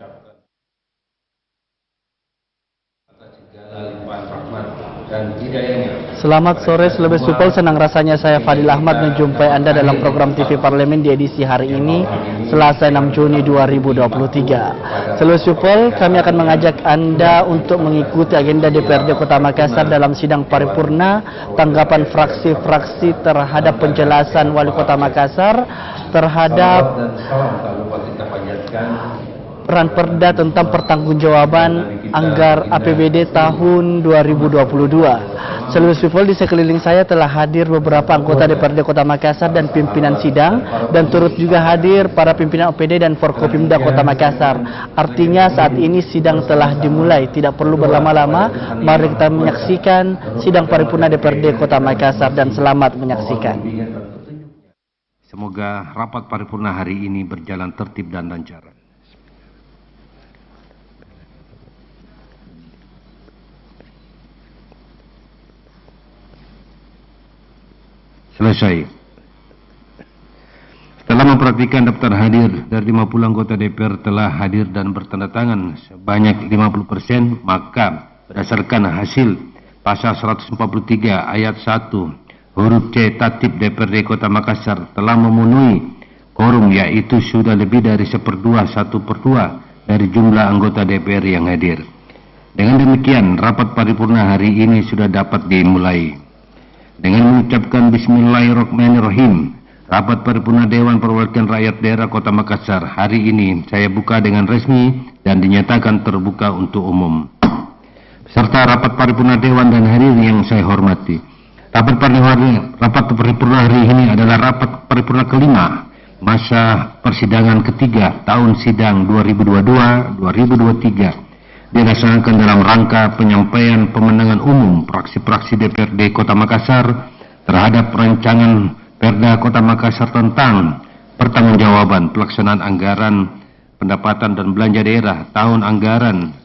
mengucapkan atas segala limpahan rahmat dan hidayahnya. Selamat sore Selebes Supel, senang rasanya saya Fadil Ahmad menjumpai Anda dalam program TV Parlemen di edisi hari ini, Selasa 6 Juni 2023. Selebes Supel, kami akan mengajak Anda untuk mengikuti agenda DPRD Kota Makassar dalam sidang paripurna, tanggapan fraksi-fraksi terhadap penjelasan Wali Kota Makassar terhadap peran Perda tentang pertanggungjawaban anggar APBD tahun 2022. Seluruh people di sekeliling saya telah hadir beberapa anggota DPRD Kota Makassar dan pimpinan sidang, dan turut juga hadir para pimpinan OPD dan Forkopimda Kota Makassar. Artinya saat ini sidang telah dimulai, tidak perlu berlama-lama. Mari kita menyaksikan sidang paripurna DPRD Kota Makassar dan selamat menyaksikan. Semoga rapat paripurna hari ini berjalan tertib dan lancar. Selesai. Setelah memperhatikan daftar hadir dari 50 anggota DPR telah hadir dan bertanda tangan sebanyak 50%, maka berdasarkan hasil pasal 143 ayat 1 huruf C Tatip DPRD Kota Makassar telah memenuhi quorum, yaitu sudah lebih dari 1/2 dari jumlah anggota DPR yang hadir. Dengan demikian, rapat paripurna hari ini sudah dapat dimulai. Dengan mengucapkan Bismillahirrahmanirrahim, rapat paripurna Dewan Perwakilan Rakyat Daerah Kota Makassar hari ini saya buka dengan resmi dan dinyatakan terbuka untuk umum. Serta rapat paripurna Dewan dan hadirin yang saya hormati. Rapat paripurna hari ini adalah rapat paripurna kelima masa persidangan ketiga tahun sidang 2022-2023. Dilaksanakan dalam rangka penyampaian pemenangan umum fraksi-fraksi DPRD Kota Makassar terhadap rancangan Perda Kota Makassar tentang pertanggungjawaban pelaksanaan anggaran pendapatan dan belanja daerah tahun anggaran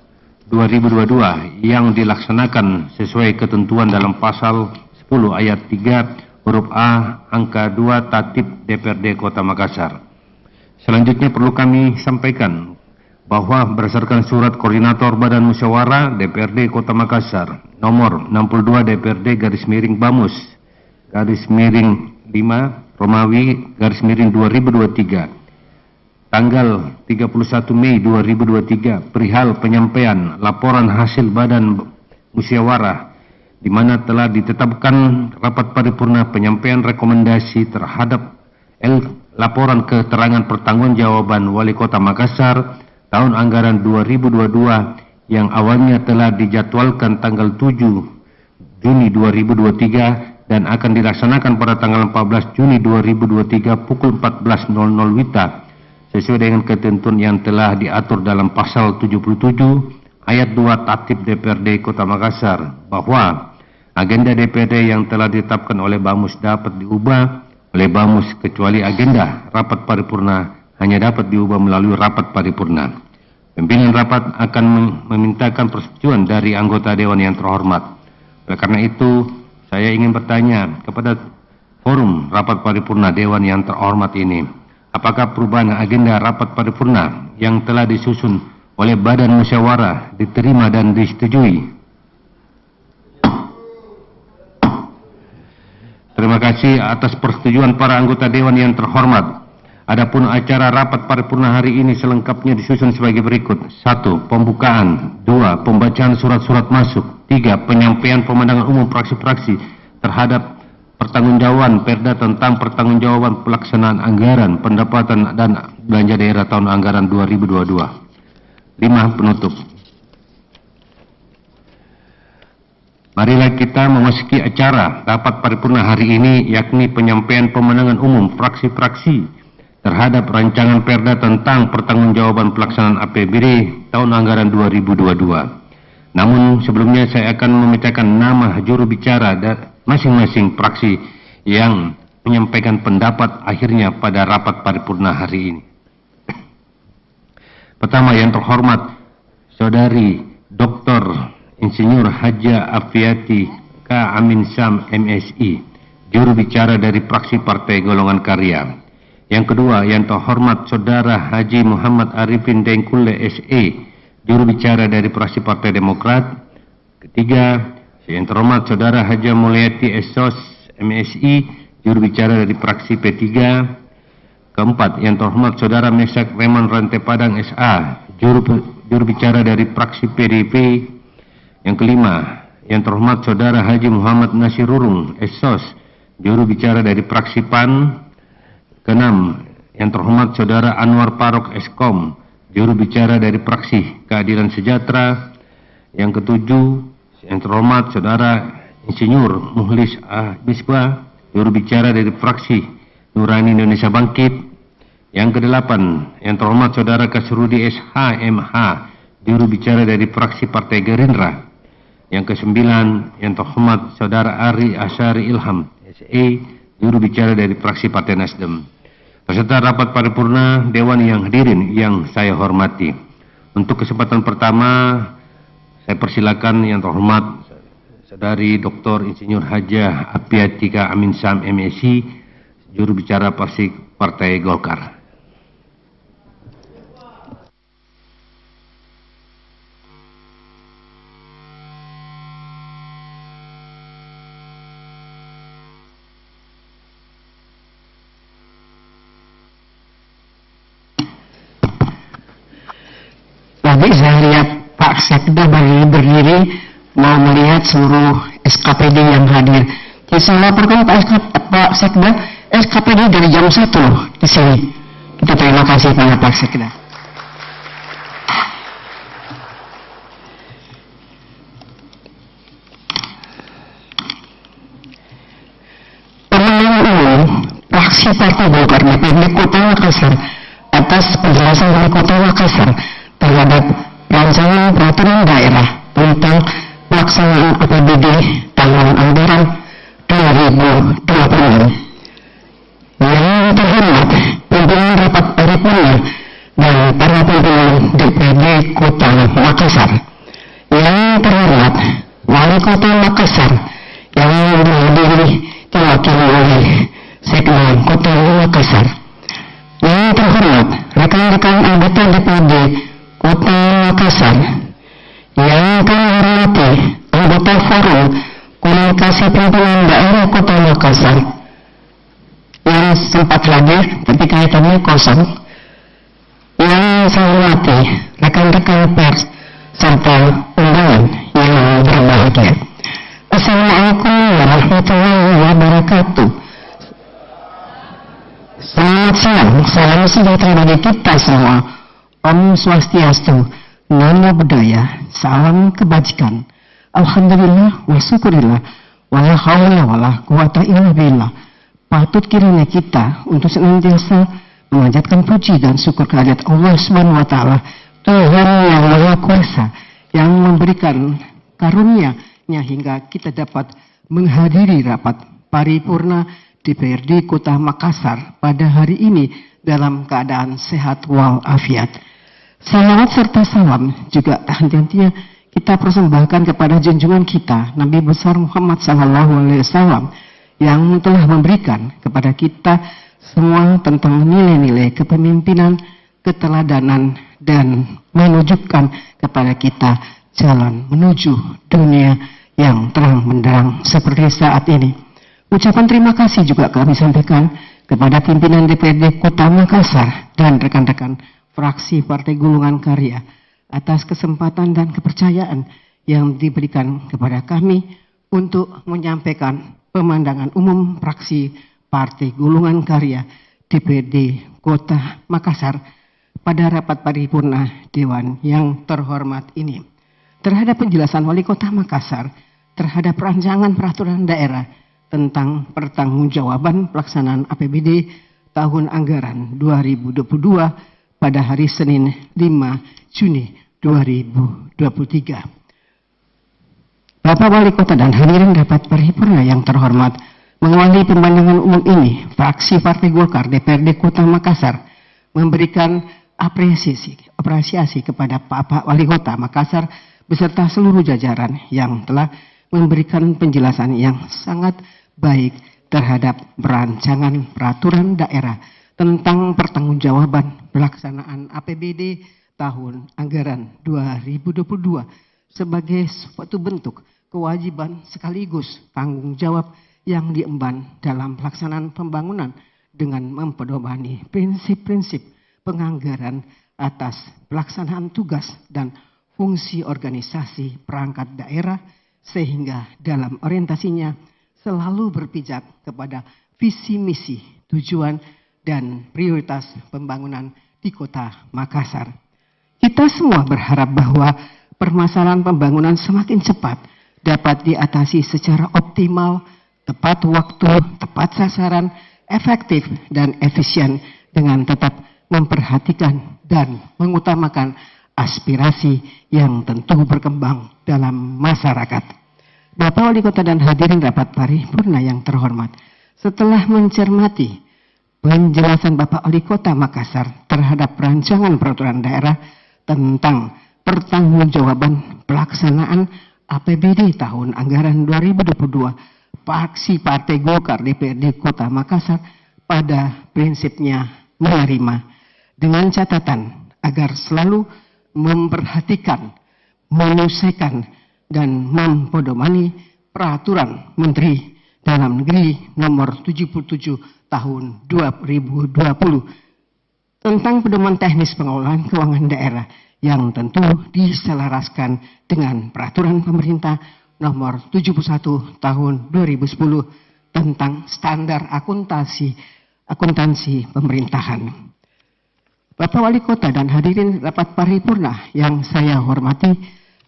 2022 yang dilaksanakan sesuai ketentuan dalam pasal 10 ayat 3 huruf A angka 2 Tatip DPRD Kota Makassar. Selanjutnya perlu kami sampaikan bahwa berdasarkan surat koordinator Badan Musyawarah DPRD Kota Makassar nomor 62 DPRD /Bamus /5 Romawi /2023 tanggal 31 Mei 2023 perihal penyampaian laporan hasil Badan Musyawarah, di mana telah ditetapkan rapat paripurna penyampaian rekomendasi terhadap laporan keterangan pertanggungjawaban Wali Kota Makassar tahun anggaran 2022 yang awalnya telah dijadwalkan tanggal 7 Juni 2023 dan akan dilaksanakan pada tanggal 14 Juni 2023 pukul 14.00 WITA sesuai dengan ketentuan yang telah diatur dalam pasal 77 ayat 2 Tatip DPRD Kota Makassar, bahwa agenda DPRD yang telah ditetapkan oleh Bamus dapat diubah oleh Bamus kecuali agenda rapat paripurna hanya dapat diubah melalui rapat paripurna. Pimpinan rapat akan memintakan persetujuan dari anggota Dewan yang terhormat. Oleh karena itu, saya ingin bertanya kepada forum rapat paripurna Dewan yang terhormat ini, apakah perubahan agenda rapat paripurna yang telah disusun oleh Badan Musyawarah diterima dan disetujui? Terima kasih atas persetujuan para anggota Dewan yang terhormat. Adapun acara rapat paripurna hari ini selengkapnya disusun sebagai berikut. 1. Pembukaan. 2. Pembacaan surat-surat masuk. 3. Penyampaian pemandangan umum fraksi-fraksi terhadap pertanggungjawaban Perda tentang pertanggungjawaban pelaksanaan anggaran pendapatan dan belanja daerah tahun anggaran 2022. 5. Penutup. Marilah kita memasuki acara rapat paripurna hari ini, yakni penyampaian pemandangan umum fraksi-fraksi terhadap rancangan Perda tentang pertanggungjawaban pelaksanaan APBD tahun anggaran 2022. Namun sebelumnya saya akan membacakan nama juru bicara dan masing-masing fraksi yang menyampaikan pendapat akhirnya pada rapat paripurna hari ini. Pertama, yang terhormat Saudari Dr. Insinyur Haja Afiati K. Amin Sam MSI, juru bicara dari fraksi Partai Golongan Karya. Yang kedua, yang terhormat Saudara Haji Muhammad Arifin Dengkule SE, juru bicara dari fraksi Partai Demokrat. Ketiga, yang terhormat Saudara Haja Mulyati Esos MSI, juru bicara dari fraksi P3. Keempat, yang terhormat Saudara Mesak Reman Rantai Padang SA, juru bicara dari fraksi PDIP. Yang kelima, yang terhormat Saudara Haji Muhammad Nasirurung Esos, juru bicara dari fraksi PAN. Keenam, yang terhormat Saudara Anwar Parok Eskom, juru bicara dari fraksi Keadilan Sejahtera. Yang ketujuh, yang terhormat Saudara Insinyur Muhlis Bisba, juru bicara dari fraksi Nurani Indonesia Bangkit. Yang kedelapan, yang terhormat Saudara Kasrudi SHMH, juru bicara dari fraksi Partai Gerindra. Yang kesembilan, yang terhormat Saudara Ari Asyari Ilham SE, juru bicara dari fraksi Partai Nasdem. Peserta rapat paripurna Dewan yang hadirin yang saya hormati. Untuk kesempatan pertama, saya persilakan yang terhormat Saudari Dr. Insinyur Hajah Apiatika Amin Sam MSI, juru bicara fraksi Partai Golkar. Tadi saya lihat Pak Sekda berdiri mau melihat seluruh SKPD yang hadir. Jadi saya laporkan Pak Sekda, SKPD dari jam 1 loh di sini. Kita terima kasih pada Pak Sekda. Pemilihan umum fraksi Partai Golkar DPRD Kota Makassar atas penjelasan dari Kota Makassar terhadap rancangan peraturan daerah tentang pelaksanaan APBD tahun anggaran 2026. Yang terhormat pimpinan rapat paripurna dan para pimpinan DPRD Kota Makassar. Yang terhormat Wali Kota Makassar yang dihadiri diwakili oleh Sekda Kota Makassar. Yang terhormat rekan-rekan anggota DPRD Kota Makassar, yang kami hormati anggota Forum Komunikasi Pimpinan Daerah Kota Makassar yang sempat hadir tapi kelihatannya kosong, yang saya hormati rekan-rekan pers serta undangan yang berbahagia. Assalamualaikum warahmatullahi wabarakatuh. Selamat siang, salam sejahtera bagi kita semua. Om Swastiastu, Namo Buddhaya, salam kebajikan. Alhamdulillah wa syukurillah, wala haula wala quwata illa billah. Patut kiranya kita untuk senantiasa memanjatkan puji dan syukur kehadirat Allah Subhanahu wa taala, Tuhan yang Maha Kuasa, yang memberikan karunia-Nya hingga kita dapat menghadiri rapat paripurna DPRD Kota Makassar pada hari ini dalam keadaan sehat walafiat. Salawat serta salam juga tak henti-hentinya kita persembahkan kepada junjungan kita Nabi besar Muhammad SAW yang telah memberikan kepada kita semua tentang nilai-nilai kepemimpinan, keteladanan, dan menunjukkan kepada kita jalan menuju dunia yang terang benderang seperti saat ini. Ucapan terima kasih juga kami sampaikan kepada pimpinan DPRD Kota Makassar dan rekan-rekan fraksi Partai Golongan Karya atas kesempatan dan kepercayaan yang diberikan kepada kami untuk menyampaikan pemandangan umum fraksi Partai Golongan Karya DPRD Kota Makassar pada rapat paripurna Dewan yang terhormat ini. Terhadap penjelasan Wali Kota Makassar terhadap rancangan peraturan daerah tentang pertanggungjawaban pelaksanaan APBD tahun anggaran 2022 pada hari Senin 5 Juni 2023. Bapak Wali Kota dan hadirin rapat paripurna yang terhormat, mengawali pemandangan umum ini, fraksi Partai Golkar DPRD Kota Makassar memberikan apresiasi kepada Bapak Wali Kota Makassar beserta seluruh jajaran yang telah memberikan penjelasan yang sangat baik terhadap rancangan peraturan daerah tentang pertanggungjawaban pelaksanaan APBD tahun anggaran 2022 sebagai suatu bentuk kewajiban sekaligus tanggung jawab yang diemban dalam pelaksanaan pembangunan dengan mempedomani prinsip-prinsip penganggaran atas pelaksanaan tugas dan fungsi organisasi perangkat daerah sehingga dalam orientasinya selalu berpijak kepada visi misi, tujuan, dan prioritas pembangunan di Kota Makassar. Kita semua berharap bahwa permasalahan pembangunan semakin cepat dapat diatasi secara optimal, tepat waktu, tepat sasaran, efektif, dan efisien dengan tetap memperhatikan dan mengutamakan aspirasi yang tentu berkembang dalam masyarakat. Bapak Wali Kota dan hadirin rapat paripurna yang terhormat, setelah mencermati penjelasan Bapak Wali Kota Makassar terhadap rancangan peraturan daerah tentang pertanggungjawaban pelaksanaan APBD tahun anggaran 2022, fraksi Partai Golkar DPRD Kota Makassar pada prinsipnya menerima dengan catatan agar selalu memperhatikan, menyesuaikan, dan mempedomani peraturan Menteri Dalam Negeri nomor 77 tahun 2020 tentang pedoman teknis pengelolaan keuangan daerah yang tentu diselaraskan dengan peraturan pemerintah nomor 71 tahun 2010 tentang standar akuntansi pemerintahan. Bapak Wali Kota dan hadirin rapat paripurna yang saya hormati,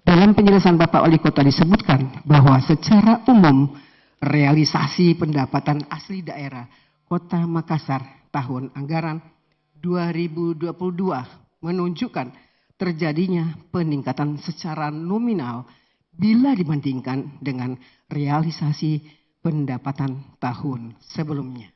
dalam penjelasan Bapak Wali Kota disebutkan bahwa secara umum realisasi pendapatan asli daerah Kota Makassar tahun anggaran 2022 menunjukkan terjadinya peningkatan secara nominal bila dibandingkan dengan realisasi pendapatan tahun sebelumnya.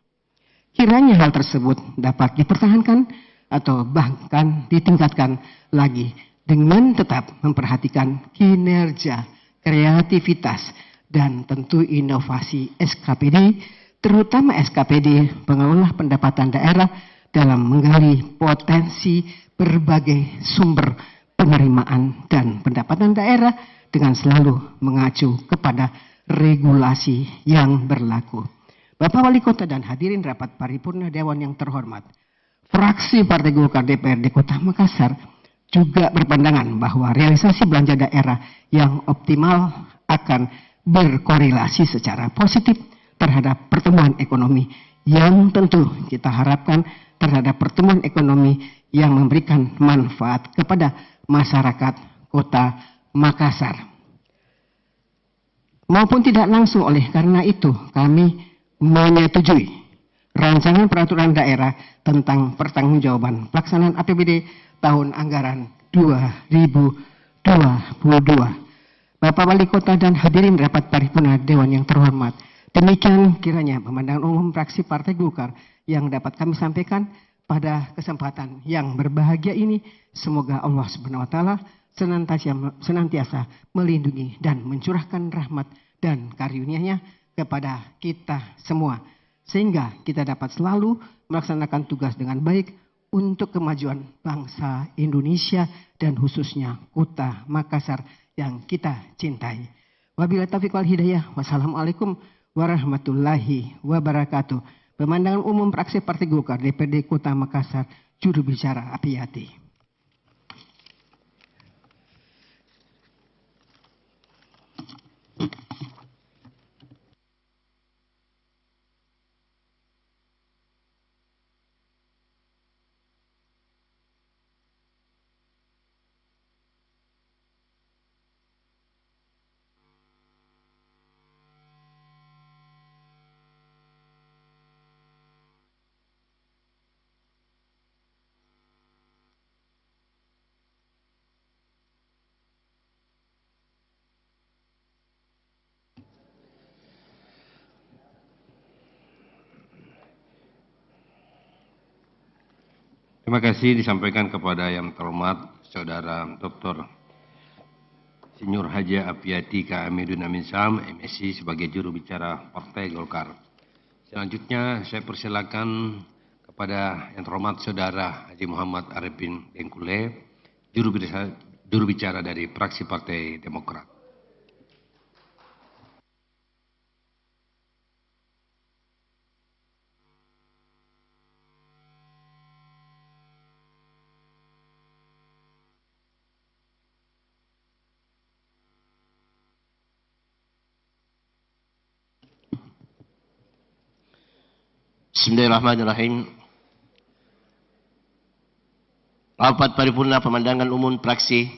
Kiranya hal tersebut dapat dipertahankan atau bahkan ditingkatkan lagi dengan tetap memperhatikan kinerja, kreativitas, dan tentu inovasi SKPD, terutama SKPD pengelola pendapatan daerah dalam menggali potensi berbagai sumber penerimaan dan pendapatan daerah dengan selalu mengacu kepada regulasi yang berlaku. Bapak Wali Kota dan hadirin rapat paripurna Dewan yang terhormat, fraksi Partai Golkar DPRD Kota Makassar juga berpandangan bahwa realisasi belanja daerah yang optimal akan berkorelasi secara positif terhadap pertumbuhan ekonomi yang tentu kita harapkan terhadap pertumbuhan ekonomi yang memberikan manfaat kepada masyarakat Kota Makassar. Maupun tidak langsung, oleh karena itu kami menyetujui rancangan peraturan daerah tentang pertanggungjawaban pelaksanaan APBD tahun anggaran 2022. Bapak Wali Kota dan hadirin rapat paripurna Dewan yang terhormat, demikian kiranya pemandangan umum fraksi Partai Golkar yang dapat kami sampaikan pada kesempatan yang berbahagia ini. Semoga Allah Subhanahu wa taala senantiasa melindungi dan mencurahkan rahmat dan karunia-Nya kepada kita semua, sehingga kita dapat selalu melaksanakan tugas dengan baik untuk kemajuan bangsa Indonesia dan khususnya Kota Makassar yang kita cintai. Wabillahi taufiq wal hidayah. Wassalamualaikum warahmatullahi wabarakatuh. Pemandangan umum fraksi Partai Golkar DPRD Kota Makassar, juru bicara Apiyati. Terima kasih disampaikan kepada yang terhormat Saudara Dr. Insinyur Haji Apiyati K. Hamidun Amin Sam, MSc sebagai juru bicara Partai Golkar. Selanjutnya saya persilakan kepada kepada yang terhormat Saudara Haji Muhammad Arifin Dengkule, juru bicara dari fraksi Partai Demokrat. Bismillahirrahmanirrahim. Rapat paripurna pemandangan umum fraksi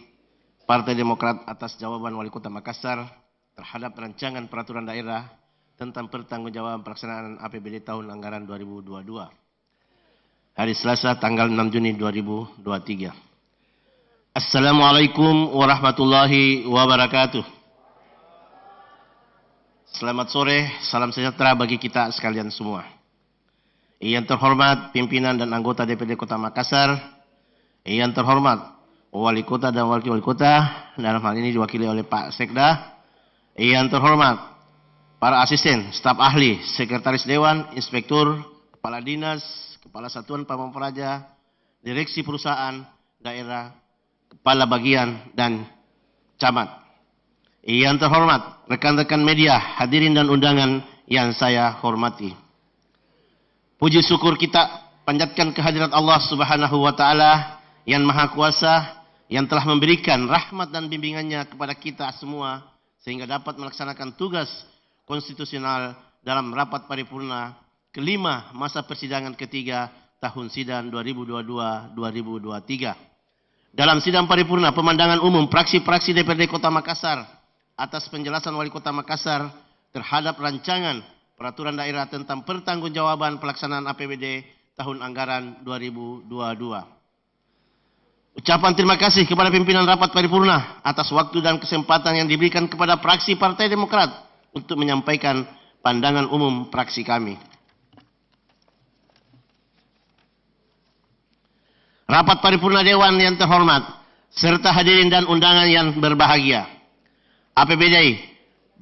Partai Demokrat atas jawaban Wali Kota Makassar terhadap rancangan peraturan daerah tentang pertanggungjawaban pelaksanaan APBD tahun anggaran 2022. Hari Selasa tanggal 6 Juni 2023. Assalamualaikum warahmatullahi wabarakatuh. Selamat sore, salam sejahtera bagi kita sekalian semua. Yang terhormat pimpinan dan anggota DPD Kota Makassar, yang terhormat Wali Kota dan Wakil Wali Kota, dalam hal ini diwakili oleh Pak Sekda, yang terhormat para asisten, staf ahli, sekretaris dewan, inspektur, kepala dinas, kepala satuan pamong praja, direksi perusahaan, daerah, kepala bagian, dan camat. Yang terhormat rekan-rekan media, hadirin dan undangan yang saya hormati. Puji syukur kita panjatkan kehadirat Allah Subhanahu wa Ta'ala yang Maha Kuasa, yang telah memberikan rahmat dan bimbingannya kepada kita semua sehingga dapat melaksanakan tugas konstitusional dalam rapat paripurna kelima masa persidangan ketiga tahun sidang 2022-2023. Dalam sidang paripurna pemandangan umum fraksi-fraksi DPRD Kota Makassar atas penjelasan Wali Kota Makassar terhadap rancangan peraturan daerah tentang pertanggungjawaban pelaksanaan APBD tahun anggaran 2022. Ucapan terima kasih kepada pimpinan rapat paripurna atas waktu dan kesempatan yang diberikan kepada fraksi Partai Demokrat untuk menyampaikan pandangan umum fraksi kami. Rapat paripurna Dewan yang terhormat, serta hadirin dan undangan yang berbahagia. APBD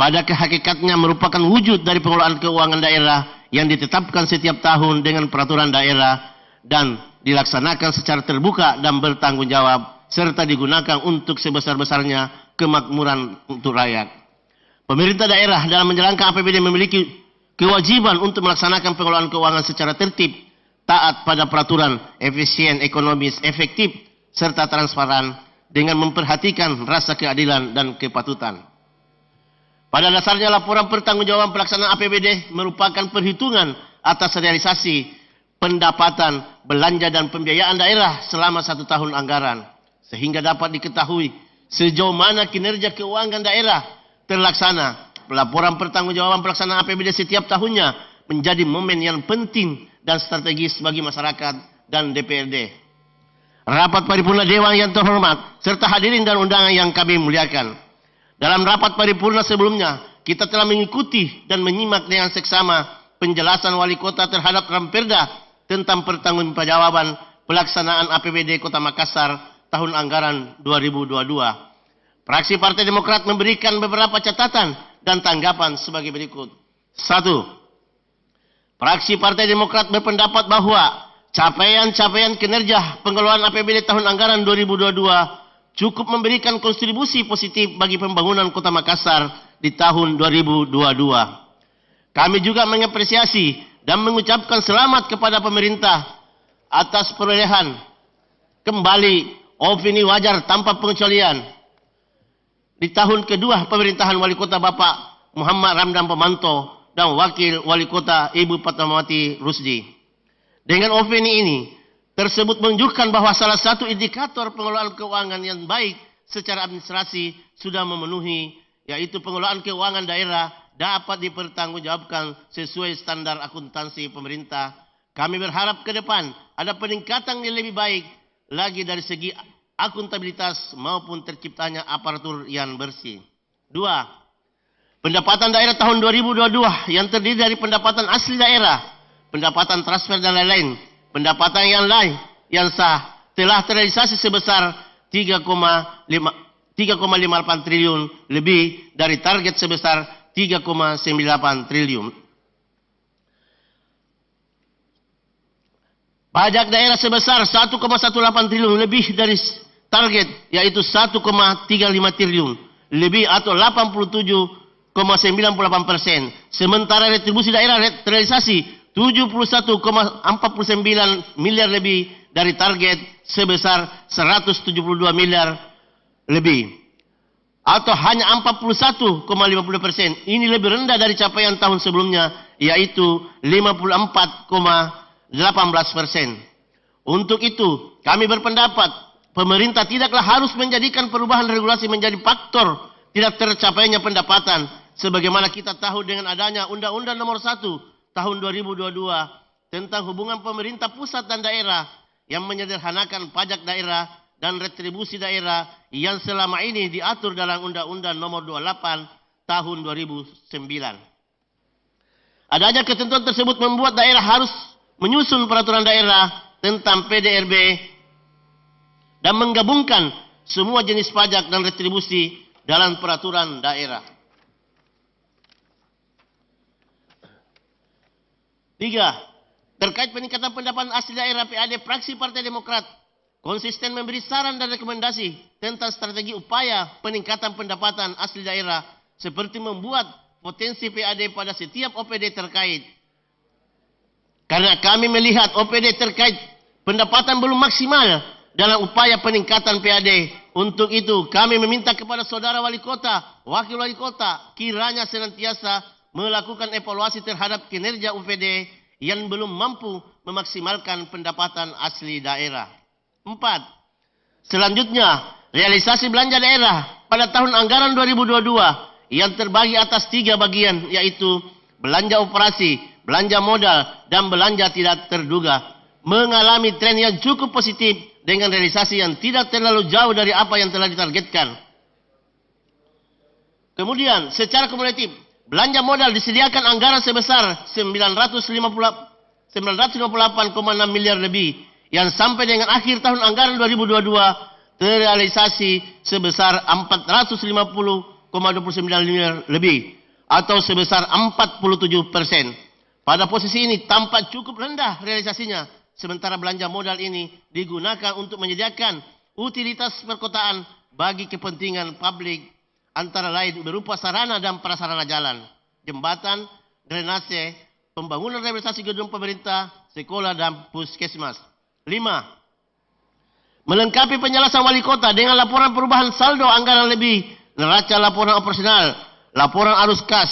pada kehakikatnya merupakan wujud dari pengelolaan keuangan daerah yang ditetapkan setiap tahun dengan peraturan daerah dan dilaksanakan secara terbuka dan bertanggung jawab serta digunakan untuk sebesar-besarnya kemakmuran untuk rakyat. Pemerintah daerah dalam menjalankan APBD memiliki kewajiban untuk melaksanakan pengelolaan keuangan secara tertib, taat pada peraturan, efisien, ekonomis, efektif, serta transparan dengan memperhatikan rasa keadilan dan kepatutan. Pada dasarnya laporan pertanggungjawaban pelaksanaan APBD merupakan perhitungan atas realisasi pendapatan, belanja dan pembiayaan daerah selama 1 tahun anggaran, sehingga dapat diketahui sejauh mana kinerja keuangan daerah terlaksana. Laporan pertanggungjawaban pelaksanaan APBD setiap tahunnya menjadi momen yang penting dan strategis bagi masyarakat dan DPRD. Rapat paripurna Dewan yang terhormat serta hadirin dan undangan yang kami muliakan. Dalam rapat paripurna sebelumnya, kita telah mengikuti dan menyimak dengan seksama penjelasan Wali Kota terhadap Ramperda tentang pertanggungjawaban pelaksanaan APBD Kota Makassar tahun anggaran 2022. Fraksi Partai Demokrat memberikan beberapa catatan dan tanggapan sebagai berikut. 1. Fraksi Partai Demokrat berpendapat bahwa capaian-capaian kinerja pengelolaan APBD tahun anggaran 2022 cukup memberikan kontribusi positif bagi pembangunan Kota Makassar di tahun 2022. Kami juga mengapresiasi dan mengucapkan selamat kepada pemerintah atas perolehan kembali opini wajar tanpa pengecualian di tahun kedua pemerintahan Wali Kota Bapak Muhammad Ramdan Pemanto dan Wakil Wali Kota Ibu Fatmawati Rusdi. Dengan opini ini tersebut menunjukkan bahwa salah satu indikator pengelolaan keuangan yang baik secara administrasi sudah memenuhi, yaitu pengelolaan keuangan daerah dapat dipertanggungjawabkan sesuai standar akuntansi pemerintah. Kami berharap ke depan ada peningkatan yang lebih baik lagi dari segi akuntabilitas maupun terciptanya aparatur yang bersih. 2. Pendapatan daerah tahun 2022 yang terdiri dari pendapatan asli daerah, pendapatan transfer dan lain-lain. Pendapatan yang lain yang sah telah terrealisasi sebesar 3,58 triliun lebih dari target sebesar 3,98 triliun. Pajak daerah sebesar 1,18 triliun lebih dari target, yaitu 1,35 triliun lebih atau 87,98%. Sementara retribusi daerah terrealisasi 71,49 miliar lebih dari target sebesar 172 miliar lebih atau hanya 41,50%. Ini lebih rendah dari capaian tahun sebelumnya, yaitu 54,18%. Untuk itu, kami berpendapat pemerintah tidaklah harus menjadikan perubahan regulasi menjadi faktor tidak tercapainya pendapatan, sebagaimana kita tahu dengan adanya Undang-Undang Nomor 1 Tahun 2022 tentang hubungan pemerintah pusat dan daerah yang menyederhanakan pajak daerah dan retribusi daerah yang selama ini diatur dalam Undang-Undang Nomor 28 Tahun 2009. Adanya ketentuan tersebut membuat daerah harus menyusun peraturan daerah tentang PDRB dan menggabungkan semua jenis pajak dan retribusi dalam peraturan daerah. 3. Terkait peningkatan pendapatan asli daerah, PAD fraksi Partai Demokrat konsisten memberi saran dan rekomendasi tentang strategi upaya peningkatan pendapatan asli daerah seperti membuat potensi PAD pada setiap OPD terkait. Karena kami melihat OPD terkait pendapatan belum maksimal dalam upaya peningkatan PAD. Untuk itu kami meminta kepada saudara wali kota, wakil wali kota kiranya senantiasa melakukan evaluasi terhadap kinerja UPD yang belum mampu memaksimalkan pendapatan asli daerah. 4. Selanjutnya, realisasi belanja daerah pada tahun anggaran 2022 yang terbagi atas 3 bagian, yaitu belanja operasi, belanja modal, dan belanja tidak terduga, mengalami tren yang cukup positif dengan realisasi yang tidak terlalu jauh dari apa yang telah ditargetkan. Kemudian, secara kumulatif, belanja modal disediakan anggaran sebesar 958,6 miliar lebih yang sampai dengan akhir tahun anggaran 2022 terrealisasi sebesar 450,29 miliar lebih atau sebesar 47%. Pada posisi ini tampak cukup rendah realisasinya, sementara belanja modal ini digunakan untuk menyediakan utilitas perkotaan bagi kepentingan publik, antara lain berupa sarana dan prasarana jalan, jembatan, drainase, pembangunan rehabilitasi gedung pemerintah, sekolah, dan puskesmas. 5. Melengkapi penjelasan wali kota dengan laporan perubahan saldo anggaran lebih, neraca laporan operasional, laporan arus kas,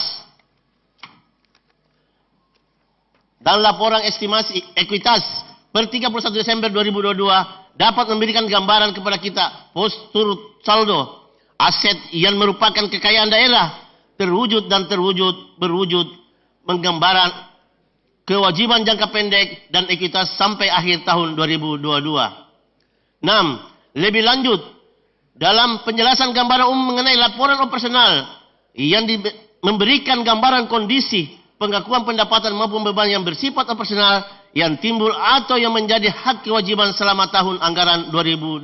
dan laporan estimasi ekuitas per 31 Desember 2022 dapat memberikan gambaran kepada kita postur saldo aset yang merupakan kekayaan daerah berwujud berwujud menggambaran kewajiban jangka pendek dan ekuitas sampai akhir tahun 2022. 6. Lebih lanjut, dalam penjelasan gambaran umum mengenai laporan operasional yang memberikan gambaran kondisi pengakuan pendapatan maupun beban yang bersifat operasional yang timbul atau yang menjadi hak kewajiban selama tahun anggaran 2022.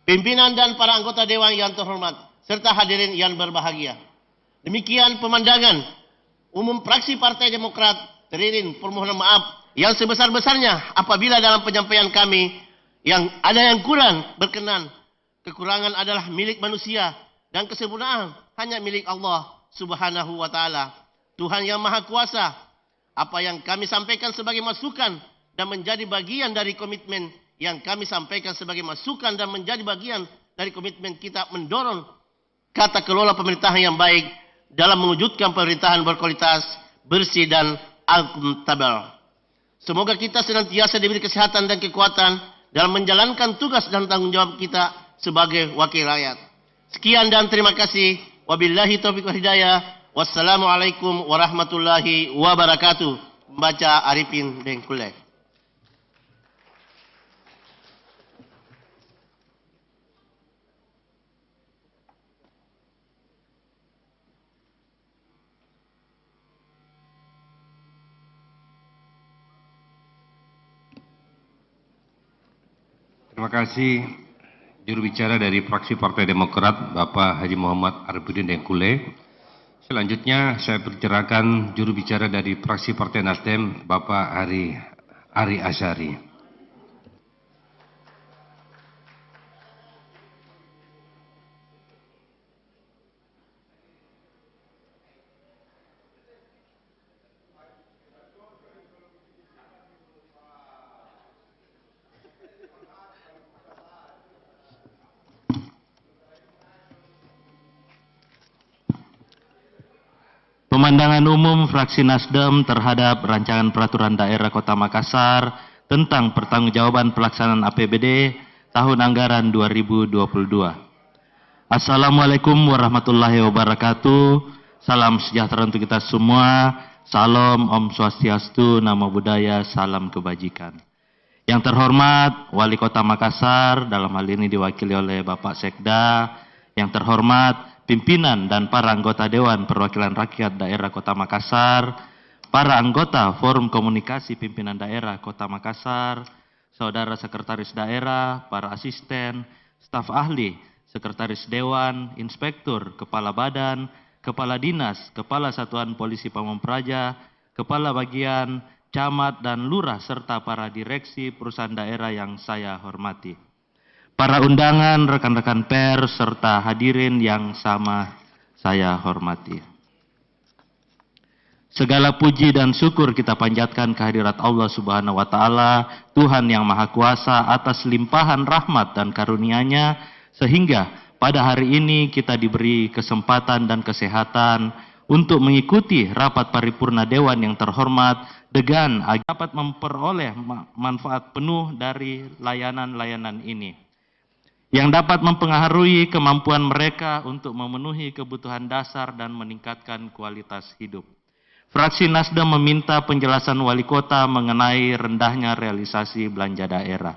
Pimpinan dan para anggota Dewan yang terhormat, serta hadirin yang berbahagia. Demikian pemandangan umum fraksi Partai Demokrat. Teririn permohonan maaf yang sebesar-besarnya apabila dalam penyampaian kami yang ada yang kurang berkenan. Kekurangan adalah milik manusia dan kesempurnaan hanya milik Allah Subhanahu wa Ta'ala, Tuhan yang Maha Kuasa. Apa yang kami sampaikan sebagai masukan dan menjadi bagian dari komitmen yang kami sampaikan sebagai masukan dan menjadi bagian dari komitmen kita mendorong tata kelola pemerintahan yang baik dalam mewujudkan pemerintahan berkualitas, bersih, dan akuntabel. Semoga kita senantiasa diberi kesehatan dan kekuatan dalam menjalankan tugas dan tanggung jawab kita sebagai wakil rakyat. Sekian dan terima kasih. Wabillahi taufiq wal hidayah. Wassalamualaikum warahmatullahi wabarakatuh. Membaca Arifin Bengkule. Terima kasih juru bicara dari fraksi Partai Demokrat, Bapak Haji Muhammad Arifin Bengkule. Selanjutnya saya persilakan juru bicara dari fraksi Partai Nasdem, Bapak Ari Ari Asyari. Pemandangan umum fraksi Nasdem terhadap rancangan peraturan daerah Kota Makassar tentang pertanggungjawaban pelaksanaan APBD tahun anggaran 2022. Assalamualaikum warahmatullahi wabarakatuh. Salam sejahtera untuk kita semua. Salam, Om Swastiastu, Namo Buddhaya, salam kebajikan. Yang terhormat Wali Kota Makassar, dalam hal ini diwakili oleh Bapak Sekda. Yang terhormat pimpinan dan para anggota Dewan Perwakilan Rakyat Daerah Kota Makassar, para anggota Forum Komunikasi Pimpinan Daerah Kota Makassar, saudara sekretaris daerah, para asisten, staf ahli, sekretaris dewan, inspektur, kepala badan, kepala dinas, kepala satuan polisi Pamong Praja, kepala bagian, camat dan lurah, serta para direksi perusahaan daerah yang saya hormati. Para undangan, rekan-rekan pers, serta hadirin yang sama saya hormati. Segala puji dan syukur kita panjatkan kehadirat Allah Subhanahu wa Ta'ala, Tuhan yang Maha Kuasa, atas limpahan rahmat dan karunia-Nya, sehingga pada hari ini kita diberi kesempatan dan kesehatan untuk mengikuti rapat paripurna Dewan yang terhormat dengan agar dapat memperoleh manfaat penuh dari layanan-layanan ini, yang dapat mempengaruhi kemampuan mereka untuk memenuhi kebutuhan dasar dan meningkatkan kualitas hidup. Fraksi Nasdem meminta penjelasan Wali Kota mengenai rendahnya realisasi belanja daerah.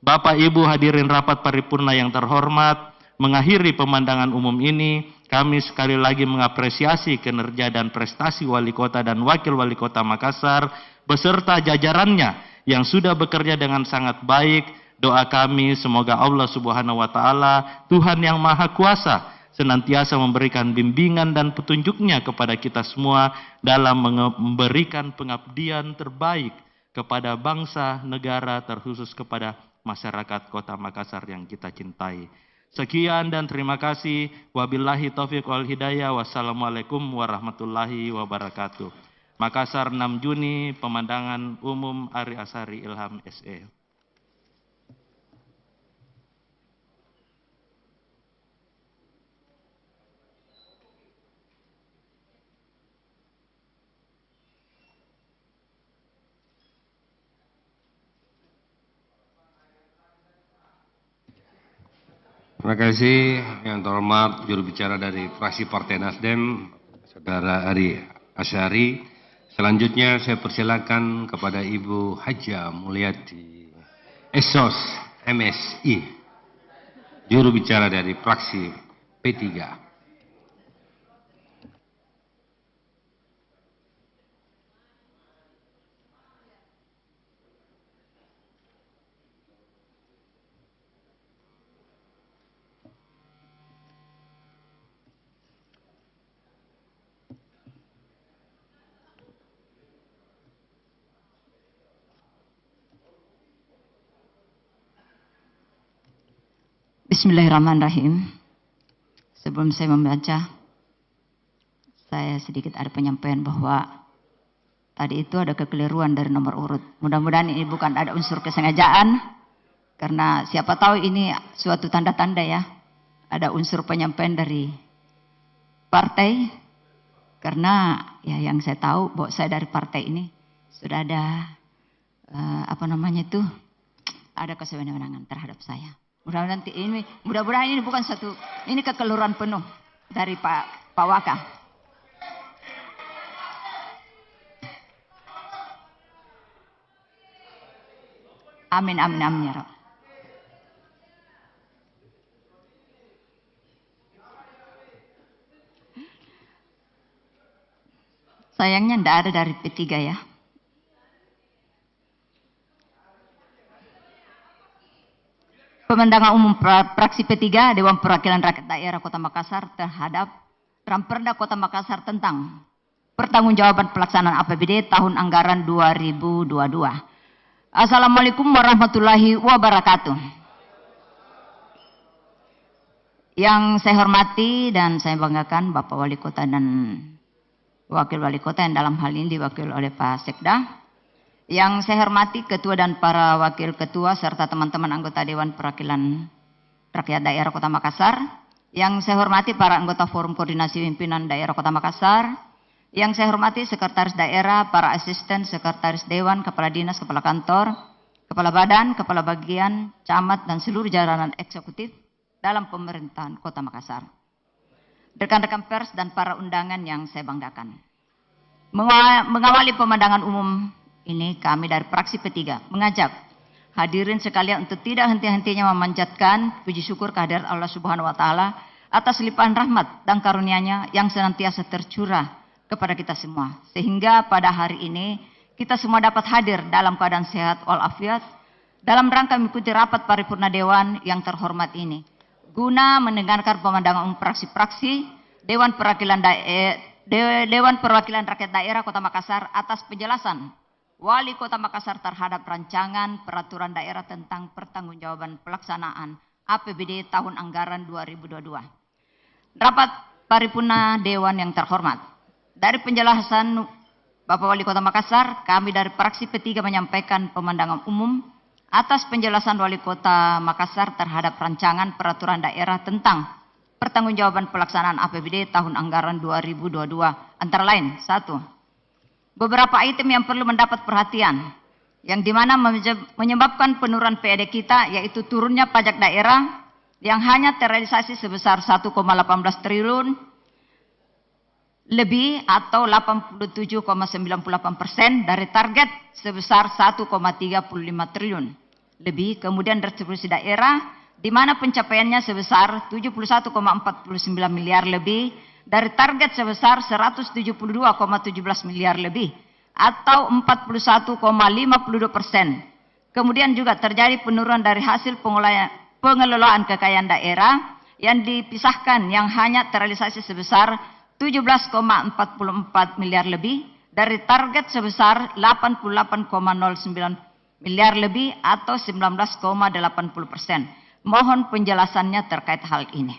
Bapak Ibu hadirin rapat paripurna yang terhormat, mengakhiri pemandangan umum ini, kami sekali lagi mengapresiasi kinerja dan prestasi Wali Kota dan Wakil Wali Kota Makassar beserta jajarannya yang sudah bekerja dengan sangat baik. Doa kami semoga Allah Subhanahu wa Ta'ala, Tuhan yang Maha Kuasa, senantiasa memberikan bimbingan dan petunjuknya kepada kita semua dalam memberikan pengabdian terbaik kepada bangsa, negara, terkhusus kepada masyarakat Kota Makassar yang kita cintai. Sekian dan terima kasih. Wabillahi taufiq wal hidayah. Wassalamualaikum warahmatullahi wabarakatuh. Makassar 6 Juni, pemandangan umum Ari Asyari Ilham SE. Terima kasih yang terhormat juru bicara dari fraksi Partai Nasdem, Saudara Ari Asyari. Selanjutnya saya persilakan kepada Ibu Haja Mulyadi Esos MSI, juru bicara dari fraksi P3. Bismillahirrahmanirrahim. Sebelum saya membaca, saya sedikit ada penyampaian bahwa tadi itu ada kekeliruan dari nomor urut. Mudah-mudahan ini bukan ada unsur kesengajaan, karena siapa tahu ini suatu tanda-tanda ya, ada unsur penyampaian dari partai, karena ya yang saya tahu bahwa saya dari partai ini sudah ada ada kesewenang-wenangan terhadap saya. Mudah-mudahan ini bukan satu, ini kekeliruan penuh dari Pak Waka. Amin amin amin ya Rabb. Sayangnya tidak ada dari P3 ya. Pemandangan umum fraksi P3 Dewan Perwakilan Rakyat Daerah Kota Makassar terhadap Ramperda Kota Makassar tentang pertanggungjawaban pelaksanaan APBD tahun anggaran 2022. Assalamualaikum warahmatullahi wabarakatuh. Yang saya hormati dan saya banggakan Bapak Wali Kota dan Wakil Wali Kota yang dalam hal ini diwakili oleh Pak Sekda. Yang saya hormati Ketua dan para Wakil Ketua serta teman-teman anggota Dewan Perwakilan Rakyat Daerah Kota Makassar. Yang saya hormati para anggota Forum Koordinasi Pimpinan Daerah Kota Makassar. Yang saya hormati Sekretaris Daerah, para asisten, Sekretaris Dewan, Kepala Dinas, Kepala Kantor, Kepala Badan, Kepala Bagian, Camat, dan seluruh jajaran eksekutif dalam pemerintahan Kota Makassar. Rekan-rekan pers dan para undangan yang saya banggakan. Mengawali pemandangan umum ini kami dari fraksi P3 mengajak hadirin sekalian untuk tidak henti-hentinya memanjatkan puji syukur kehadirat Allah Subhanahu wa taala atas limpahan rahmat dan karunia-Nya yang senantiasa tercurah kepada kita semua. Sehingga pada hari ini kita semua dapat hadir dalam keadaan sehat walafiat dalam rangka mengikuti rapat paripurna Dewan yang terhormat ini. Guna mendengarkan pemandangan umum fraksi-fraksi Dewan Perwakilan Rakyat Daerah Kota Makassar atas penjelasan Wali Kota Makassar terhadap rancangan peraturan daerah tentang pertanggungjawaban pelaksanaan APBD tahun anggaran 2022. Rapat paripurna Dewan yang terhormat. Dari penjelasan Bapak Wali Kota Makassar, kami dari fraksi P3 menyampaikan pemandangan umum atas penjelasan Wali Kota Makassar terhadap rancangan peraturan daerah tentang pertanggungjawaban pelaksanaan APBD tahun anggaran 2022. Antara lain, 1. Beberapa item yang perlu mendapat perhatian, yang dimana menyebabkan penurunan PAD kita, yaitu turunnya pajak daerah yang hanya terrealisasi sebesar 1,18 triliun lebih atau 87,98% dari target sebesar 1,35 triliun lebih. Kemudian distribusi daerah, di mana pencapaiannya sebesar 71,49 miliar lebih dari target sebesar 172,17 miliar lebih atau 41,52%. Kemudian juga terjadi penurunan dari hasil pengelolaan kekayaan daerah yang dipisahkan yang hanya terrealisasi sebesar 17,44 miliar lebih dari target sebesar 88,09 miliar lebih atau 19,80%. Mohon penjelasannya terkait hal ini.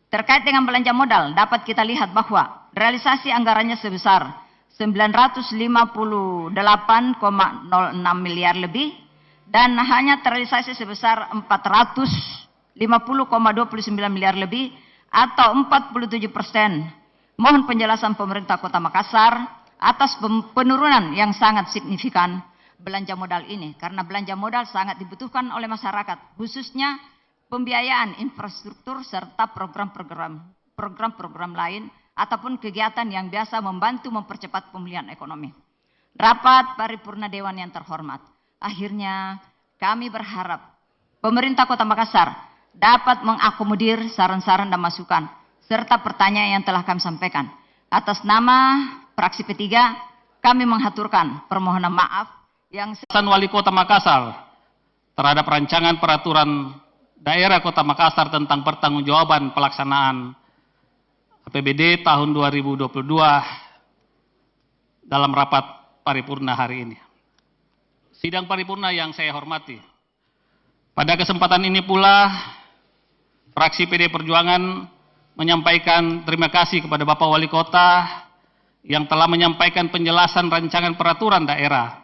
Terkait dengan belanja modal, dapat kita lihat bahwa realisasi anggarannya sebesar 958,06 miliar lebih dan hanya terrealisasi sebesar 450,29 miliar lebih atau 47%. Mohon penjelasan pemerintah Kota Makassar atas penurunan yang sangat signifikan belanja modal ini, karena belanja modal sangat dibutuhkan oleh masyarakat, khususnya pembiayaan infrastruktur serta program-program lain ataupun kegiatan yang biasa membantu mempercepat pemulihan ekonomi. Rapat paripurna Dewan yang terhormat. Akhirnya kami berharap pemerintah Kota Makassar dapat mengakomodir saran-saran dan masukan serta pertanyaan yang telah kami sampaikan. Atas nama fraksi P3 kami menghaturkan permohonan maaf yang Wali Kota Makassar terhadap rancangan peraturan Daerah Kota Makassar tentang pertanggungjawaban pelaksanaan APBD tahun 2022 dalam rapat paripurna hari ini. Sidang paripurna yang saya hormati. Pada kesempatan ini pula, fraksi PD Perjuangan menyampaikan terima kasih kepada Bapak Wali Kota yang telah menyampaikan penjelasan rancangan peraturan daerah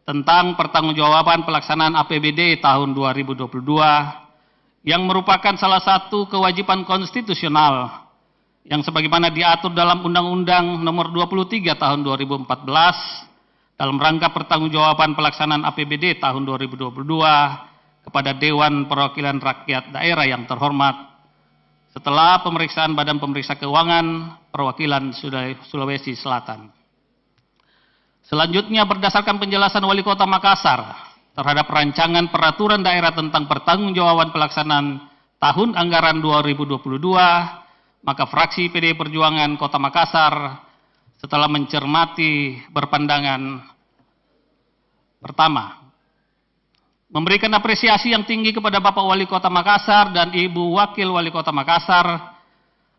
tentang pertanggungjawaban pelaksanaan APBD tahun 2022 yang merupakan salah satu kewajiban konstitusional yang sebagaimana diatur dalam Undang-Undang Nomor 23 Tahun 2014 dalam rangka pertanggungjawaban pelaksanaan APBD tahun 2022 kepada Dewan Perwakilan Rakyat Daerah yang terhormat setelah pemeriksaan Badan Pemeriksa Keuangan Perwakilan Sulawesi Selatan. Selanjutnya berdasarkan penjelasan Wali Kota Makassar terhadap rancangan peraturan daerah tentang pertanggungjawaban pelaksanaan tahun anggaran 2022, maka fraksi PD Perjuangan Kota Makassar setelah mencermati berpandangan pertama, memberikan apresiasi yang tinggi kepada Bapak Wali Kota Makassar dan Ibu Wakil Wali Kota Makassar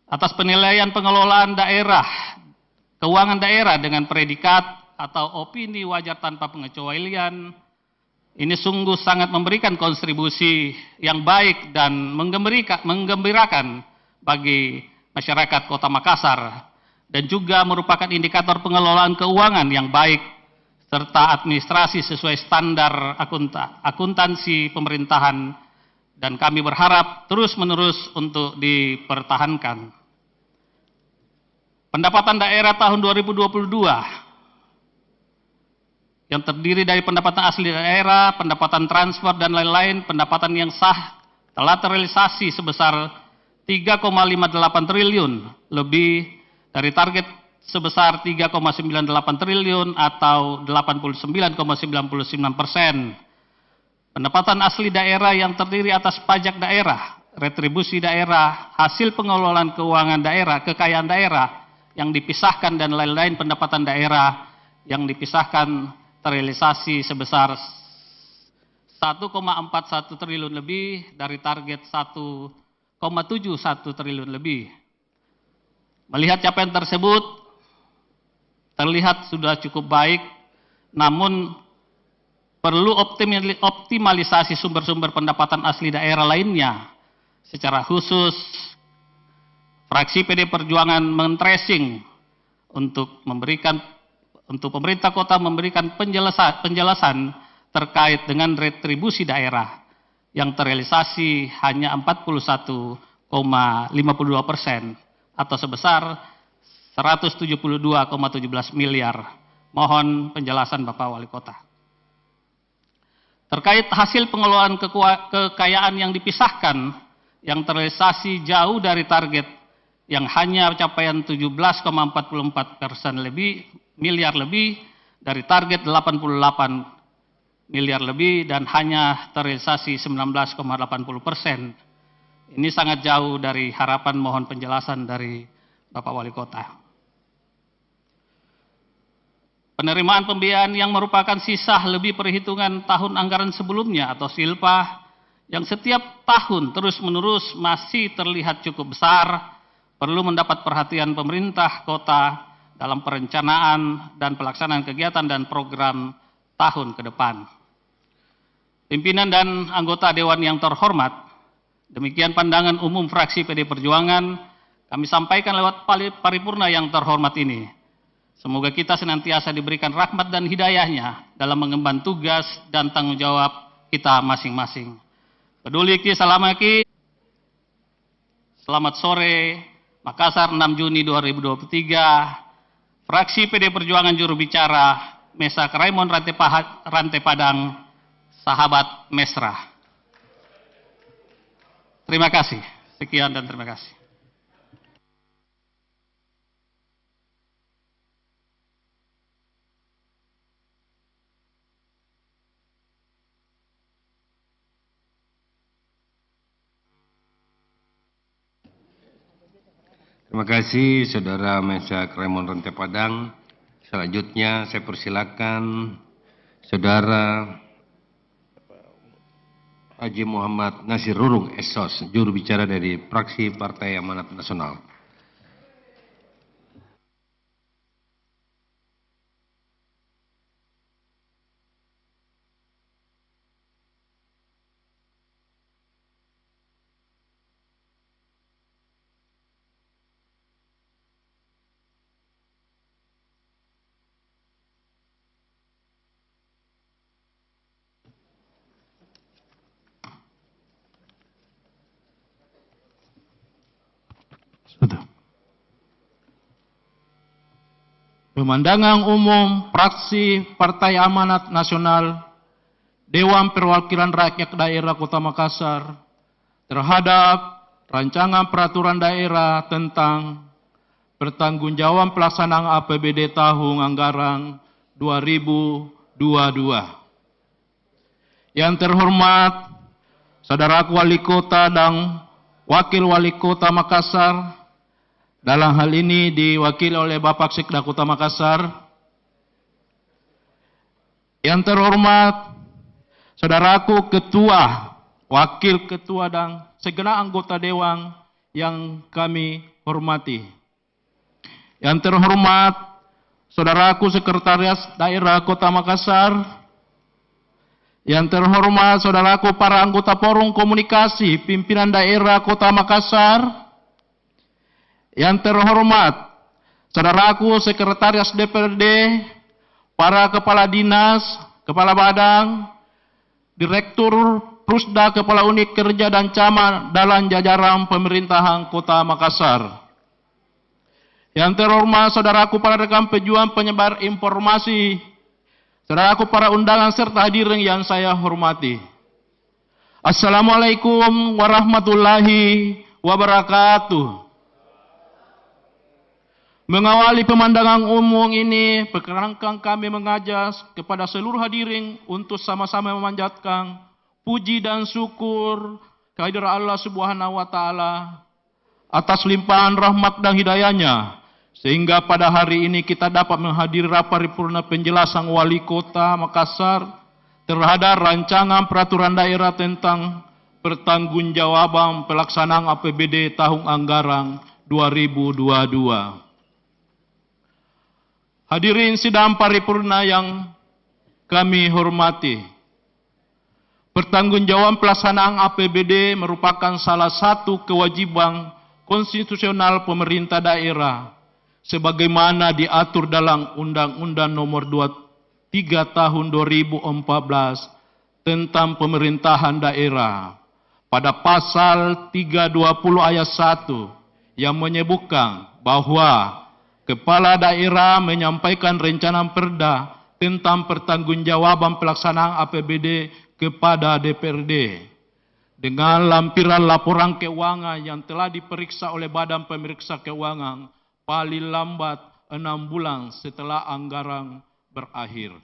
atas penilaian pengelolaan daerah, keuangan daerah dengan predikat atau opini wajar tanpa pengecualian ini sungguh sangat memberikan kontribusi yang baik dan menggembirakan bagi masyarakat Kota Makassar dan juga merupakan indikator pengelolaan keuangan yang baik serta administrasi sesuai standar akuntansi pemerintahan, dan kami berharap terus-menerus untuk dipertahankan. Pendapatan daerah tahun 2022 yang terdiri dari pendapatan asli daerah, pendapatan transfer, dan lain-lain, pendapatan yang sah telah terrealisasi sebesar 3,58 triliun, lebih dari target sebesar 3,98 triliun atau 89,99%. Pendapatan asli daerah yang terdiri atas pajak daerah, retribusi daerah, hasil pengelolaan keuangan daerah, kekayaan daerah yang dipisahkan, dan lain-lain pendapatan daerah yang dipisahkan terrealisasi sebesar 1,41 triliun lebih dari target 1,71 triliun lebih. Melihat capaian tersebut terlihat sudah cukup baik, namun perlu optimalisasi sumber-sumber pendapatan asli daerah lainnya. Secara khusus, fraksi PD Perjuangan men-tracing untuk pemerintah kota memberikan penjelasan terkait dengan retribusi daerah yang terrealisasi hanya 41,52% atau sebesar 172,17 miliar. Mohon penjelasan Bapak Wali Kota. Terkait hasil pengelolaan kekayaan yang dipisahkan yang terrealisasi jauh dari target yang hanya capaian 17,44% miliar lebih dari target 88 miliar lebih dan hanya terrealisasi 19,80%. Ini sangat jauh dari harapan. Mohon penjelasan dari Bapak Wali Kota. Penerimaan pembiayaan yang merupakan sisa lebih perhitungan tahun anggaran sebelumnya atau silpa yang setiap tahun terus-menerus masih terlihat cukup besar, perlu mendapat perhatian pemerintah kota dalam perencanaan dan pelaksanaan kegiatan dan program tahun ke depan. Pimpinan dan anggota Dewan yang terhormat, demikian pandangan umum fraksi PD Perjuangan kami sampaikan lewat paripurna yang terhormat ini. Semoga kita senantiasa diberikan rahmat dan hidayahnya dalam mengemban tugas dan tanggung jawab kita masing-masing. Peduli Ki Salamaki. Selamat sore, Makassar 6 Juni 2023. Fraksi PD Perjuangan juru bicara Mesak Raymond Rantai Padang, sahabat mesra. Terima kasih. Sekian dan terima kasih. Terima kasih Saudara Mesak Raymond Rantai Padang. Selanjutnya saya persilakan Saudara Haji Muhammad Nasir Rurung Esos, juru bicara dari fraksi Partai Amanat Nasional. Pemandangan umum fraksi Partai Amanat Nasional Dewan Perwakilan Rakyat Daerah Kota Makassar terhadap rancangan peraturan daerah tentang pertanggungjawaban pelaksanaan APBD tahun anggaran 2022. Yang terhormat Saudara Wali Kota dan Wakil Wali Kota Makassar, dalam hal ini diwakili oleh Bapak Sekda Kota Makassar. Yang terhormat Saudaraku Ketua, Wakil Ketua dan segenap anggota Dewan yang kami hormati. Yang terhormat Saudaraku Sekretaris Daerah Kota Makassar. Yang terhormat saudaraku para anggota Forum Komunikasi Pimpinan Daerah Kota Makassar. Yang terhormat saudaraku Sekretaris DPRD, para Kepala Dinas, Kepala Badan, Direktur Prusda, Kepala Unit Kerja dan Camat dalam jajaran pemerintahan Kota Makassar. Yang terhormat saudaraku para rekan pejuang penyebar informasi, saudaraku para undangan serta hadirin yang saya hormati. Assalamualaikum warahmatullahi wabarakatuh. Mengawali pemandangan umum ini, perkenankan kami mengajak kepada seluruh hadirin untuk sama-sama memanjatkan puji dan syukur kehadirat Allah Subhanahu wa Ta'ala atas limpahan rahmat dan hidayahnya, sehingga pada hari ini kita dapat menghadiri rapat paripurna penjelasan Wali Kota Makassar terhadap rancangan peraturan daerah tentang pertanggungjawaban pelaksanaan APBD tahun anggaran 2022. Hadirin sidang paripurna yang kami hormati, pertanggungjawaban pelaksanaan APBD merupakan salah satu kewajiban konstitusional pemerintah daerah sebagaimana diatur dalam Undang-Undang Nomor 23 Tahun 2014 tentang pemerintahan daerah pada pasal 320 ayat 1 yang menyebutkan bahwa Kepala daerah menyampaikan rencana perda tentang pertanggungjawaban pelaksanaan APBD kepada DPRD dengan lampiran laporan keuangan yang telah diperiksa oleh Badan Pemeriksa Keuangan paling lambat 6 bulan setelah anggaran berakhir.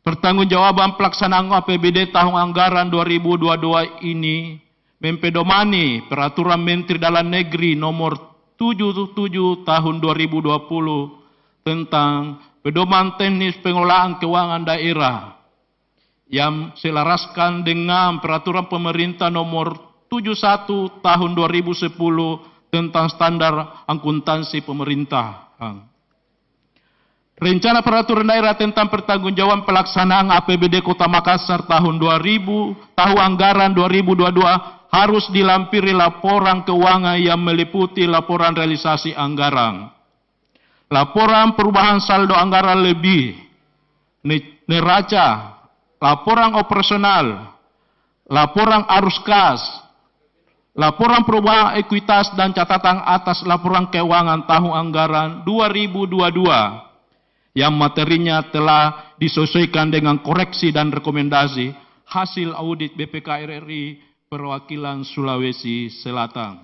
Pertanggungjawaban pelaksanaan APBD tahun anggaran 2022 ini mempedomani Peraturan Menteri Dalam Negeri Nomor 77 Tahun 2020 tentang pedoman teknis pengelolaan keuangan daerah yang selaraskan dengan Peraturan Pemerintah Nomor 71 Tahun 2010 tentang standar akuntansi pemerintahan. Rencana peraturan daerah tentang pertanggungjawaban pelaksanaan APBD Kota Makassar tahun anggaran 2022 harus dilampiri laporan keuangan yang meliputi laporan realisasi anggaran, laporan perubahan saldo anggaran lebih, neraca, laporan operasional, laporan arus kas, laporan perubahan ekuitas dan catatan atas laporan keuangan tahun anggaran 2022 yang materinya telah disesuaikan dengan koreksi dan rekomendasi hasil audit BPK RRI Perwakilan Sulawesi Selatan.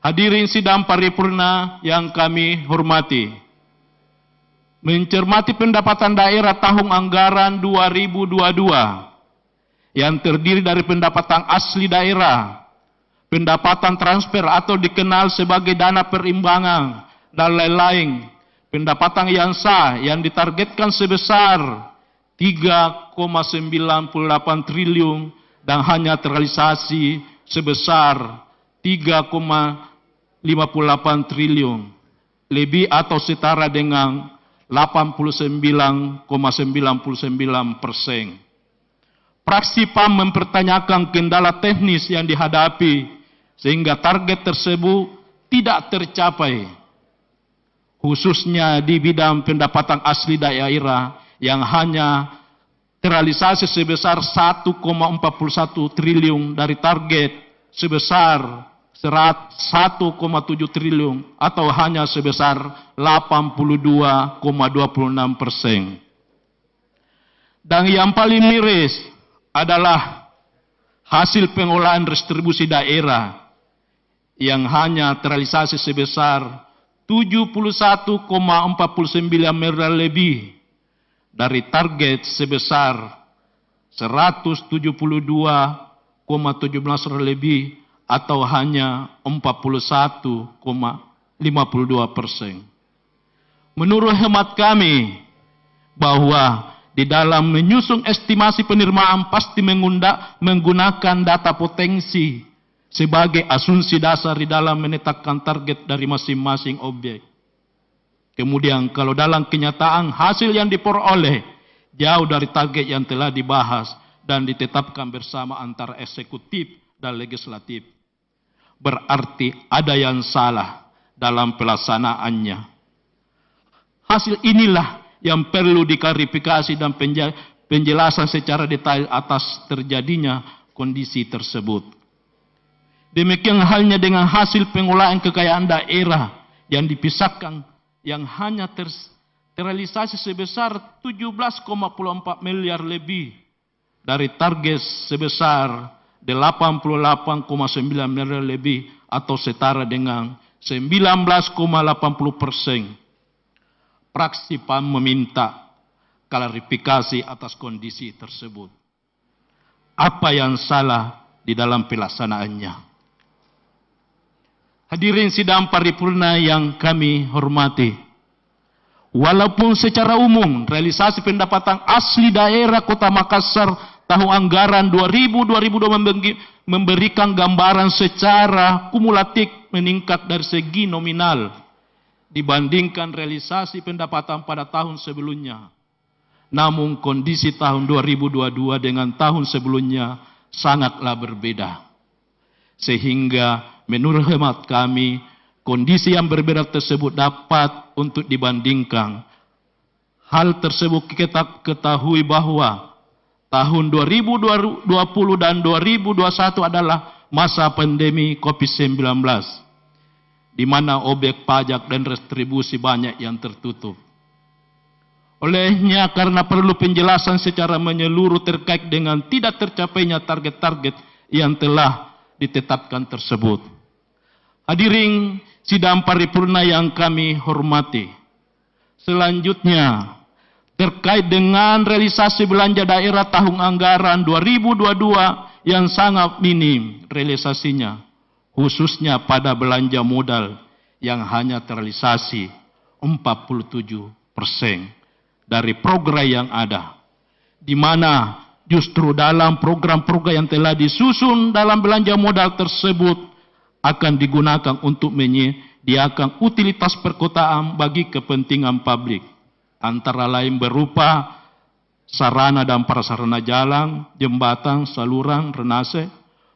Hadirin sidang paripurna yang kami hormati, mencermati pendapatan daerah tahun anggaran 2022 yang terdiri dari pendapatan asli daerah, pendapatan transfer atau dikenal sebagai dana perimbangan, dan lain-lain. Pendapatan yang sah yang ditargetkan sebesar 3,98 triliun dan hanya terrealisasi sebesar 3,58 triliun, lebih atau setara dengan 89,99%. Fraksi PAM mempertanyakan kendala teknis yang dihadapi sehingga target tersebut tidak tercapai, khususnya di bidang pendapatan asli daerah yang hanya terrealisasi sebesar 1,41 triliun dari target sebesar 1,7 triliun atau hanya sebesar 82,26%. Dan yang paling miris adalah hasil pengolahan distribusi daerah yang hanya terrealisasi sebesar 71,49 miliar lebih dari target sebesar 172,17 lebih atau hanya 41,52%. Menurut hemat kami bahwa di dalam menyusun estimasi penerimaan pasti menggunakan data potensi sebagai asumsi dasar di dalam menetapkan target dari masing-masing objek. Kemudian kalau dalam kenyataan hasil yang diperoleh jauh dari target yang telah dibahas dan ditetapkan bersama antara eksekutif dan legislatif. Berarti ada yang salah dalam pelaksanaannya. Hasil inilah yang perlu diklarifikasi dan penjelasan secara detail atas terjadinya kondisi tersebut. Demikian halnya dengan hasil pengolahan kekayaan daerah yang dipisahkan yang hanya terrealisasi sebesar 17,4 miliar lebih dari target sebesar 88,9 miliar lebih atau setara dengan 19,80%. Fraksi PAN meminta klarifikasi atas kondisi tersebut. Apa yang salah di dalam pelaksanaannya? Hadirin sidang paripurna yang kami hormati, walaupun secara umum realisasi pendapatan asli daerah Kota Makassar tahun anggaran 2000-2002 memberikan gambaran secara kumulatif meningkat dari segi nominal dibandingkan realisasi pendapatan pada tahun sebelumnya. Namun kondisi tahun 2022 dengan tahun sebelumnya sangatlah berbeda. Sehingga menurut hemat kami, kondisi yang berbeda tersebut dapat untuk dibandingkan. Hal tersebut kita ketahui bahwa tahun 2020 dan 2021 adalah masa pandemi COVID-19, di mana objek pajak dan retribusi banyak yang tertutup. Olehnya karena perlu penjelasan secara menyeluruh terkait dengan tidak tercapainya target-target yang telah ditetapkan tersebut. Hadirin sidang paripurna yang kami hormati, selanjutnya terkait dengan realisasi belanja daerah tahun anggaran 2022 yang sangat minim realisasinya, khususnya pada belanja modal yang hanya terrealisasi 47% dari program yang ada, di mana justru dalam program-program yang telah disusun dalam belanja modal tersebut akan digunakan untuk menyediakan utilitas perkotaan bagi kepentingan publik, antara lain berupa sarana dan prasarana jalan, jembatan, saluran, renase,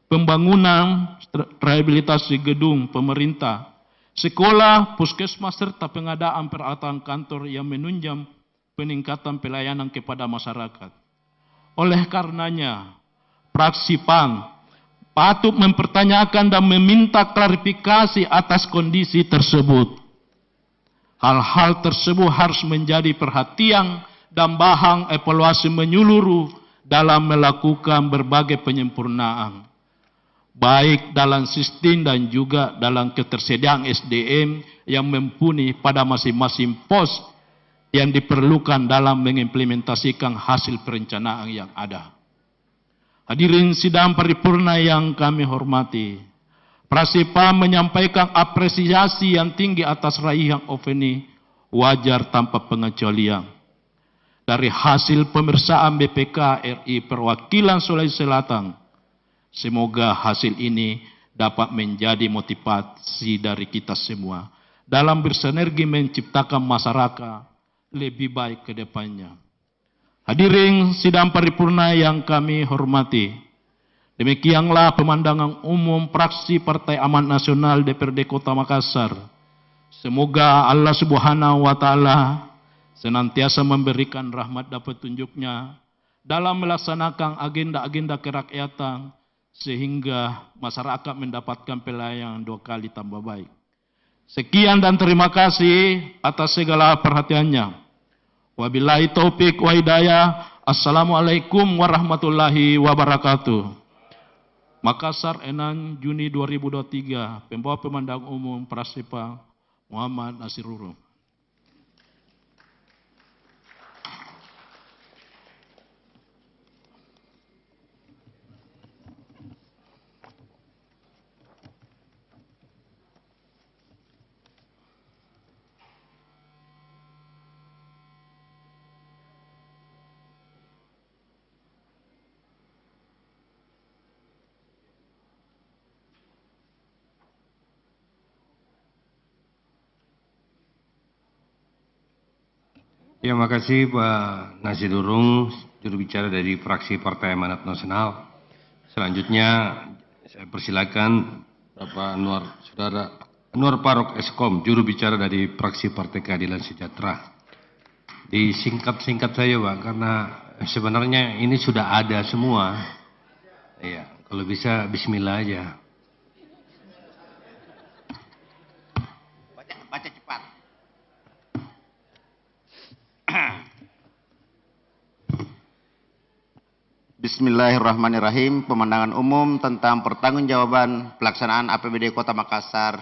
pembangunan, rehabilitasi gedung pemerintah, sekolah, puskesmas, serta pengadaan peralatan kantor yang menunjang peningkatan pelayanan kepada masyarakat. Oleh karenanya, fraksi PAN patut mempertanyakan dan meminta klarifikasi atas kondisi tersebut. Hal-hal tersebut harus menjadi perhatian dan bahan evaluasi menyeluruh dalam melakukan berbagai penyempurnaan, baik dalam sistem dan juga dalam ketersediaan SDM yang mumpuni pada masing-masing pos yang diperlukan dalam mengimplementasikan hasil perencanaan yang ada. Hadirin sidang paripurna yang kami hormati, fraksi PAN menyampaikan apresiasi yang tinggi atas raihan opini wajar tanpa pengecualian dari hasil pemeriksaan BPK RI Perwakilan Sulawesi Selatan. Semoga hasil ini dapat menjadi motivasi dari kita semua dalam bersinergi menciptakan masyarakat lebih baik ke depannya. Hadirin sidang paripurna yang kami hormati, demikianlah pemandangan umum fraksi Partai Amanat Nasional DPRD Kota Makassar. Semoga Allah Subhanahu wa Ta'ala senantiasa memberikan rahmat dan petunjuknya dalam melaksanakan agenda-agenda kerakyatan, sehingga masyarakat mendapatkan pelayanan 2 kali tambah baik. Sekian dan terima kasih atas segala perhatiannya. Wabillahi taufik wa hidayah. Assalamualaikum warahmatullahi wabarakatuh. Makassar 6 Juni 2023. Pembawa Pemandang Umum Prasipa Muhammad Nasirullah. Terima kasih Pak Nasidurung, juru bicara dari fraksi Partai Amanat Nasional. Selanjutnya saya persilakan Bapak Saudara Anwar Faruk Eskom, juru bicara dari fraksi Partai Keadilan Sejahtera. Disingkat-singkat saja Pak, karena sebenarnya ini sudah ada semua. Iya, kalau bisa bismillah aja. Baca cepat. Bismillahirrahmanirrahim. Pemandangan umum tentang pertanggungjawaban pelaksanaan APBD Kota Makassar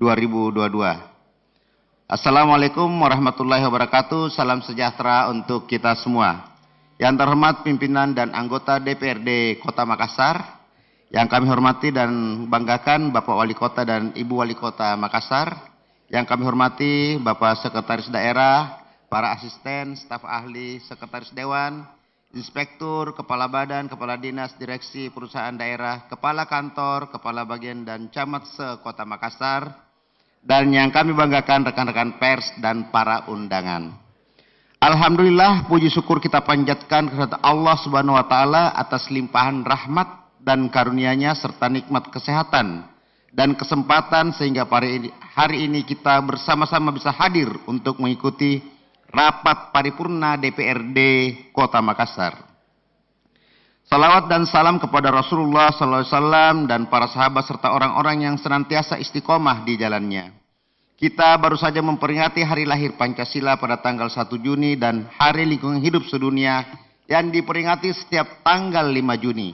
2022. Assalamualaikum warahmatullahi wabarakatuh. Salam sejahtera untuk kita semua. Yang terhormat pimpinan dan anggota DPRD Kota Makassar, yang kami hormati dan banggakan Bapak Wali Kota dan Ibu Wali Kota Makassar, yang kami hormati Bapak Sekretaris Daerah, para asisten, staf ahli, sekretaris dewan, inspektur, kepala badan, kepala dinas, direksi perusahaan daerah, kepala kantor, kepala bagian dan camat se-Kota Makassar, dan yang kami banggakan rekan-rekan pers dan para undangan. Alhamdulillah, puji syukur kita panjatkan kepada Allah Subhanahu wa taala atas limpahan rahmat dan karunia-Nya serta nikmat kesehatan dan kesempatan sehingga hari ini kita bersama-sama bisa hadir untuk mengikuti rapat paripurna DPRD Kota Makassar. Salawat dan salam kepada Rasulullah SAW dan para sahabat serta orang-orang yang senantiasa istiqomah di jalannya. Kita baru saja memperingati hari lahir Pancasila pada tanggal 1 Juni dan Hari Lingkungan Hidup Sedunia yang diperingati setiap tanggal 5 Juni.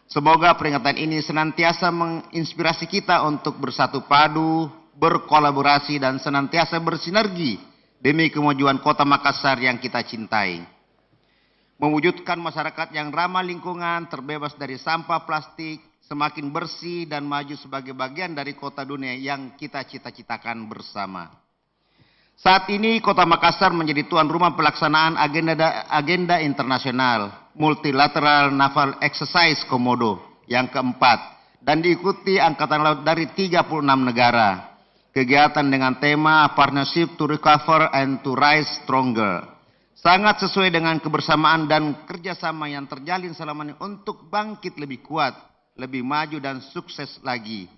Semoga peringatan ini senantiasa menginspirasi kita untuk bersatu padu, berkolaborasi dan senantiasa bersinergi demi kemajuan Kota Makassar yang kita cintai. Mewujudkan masyarakat yang ramah lingkungan, terbebas dari sampah plastik, semakin bersih dan maju sebagai bagian dari kota dunia yang kita cita-citakan bersama. Saat ini Kota Makassar menjadi tuan rumah pelaksanaan agenda internasional Multilateral Naval Exercise Komodo yang keempat dan diikuti Angkatan Laut dari 36 negara. Kegiatan dengan tema Partnership to Recover and to Rise Stronger. Sangat sesuai dengan kebersamaan dan kerjasama yang terjalin selama ini untuk bangkit lebih kuat, lebih maju dan sukses lagi.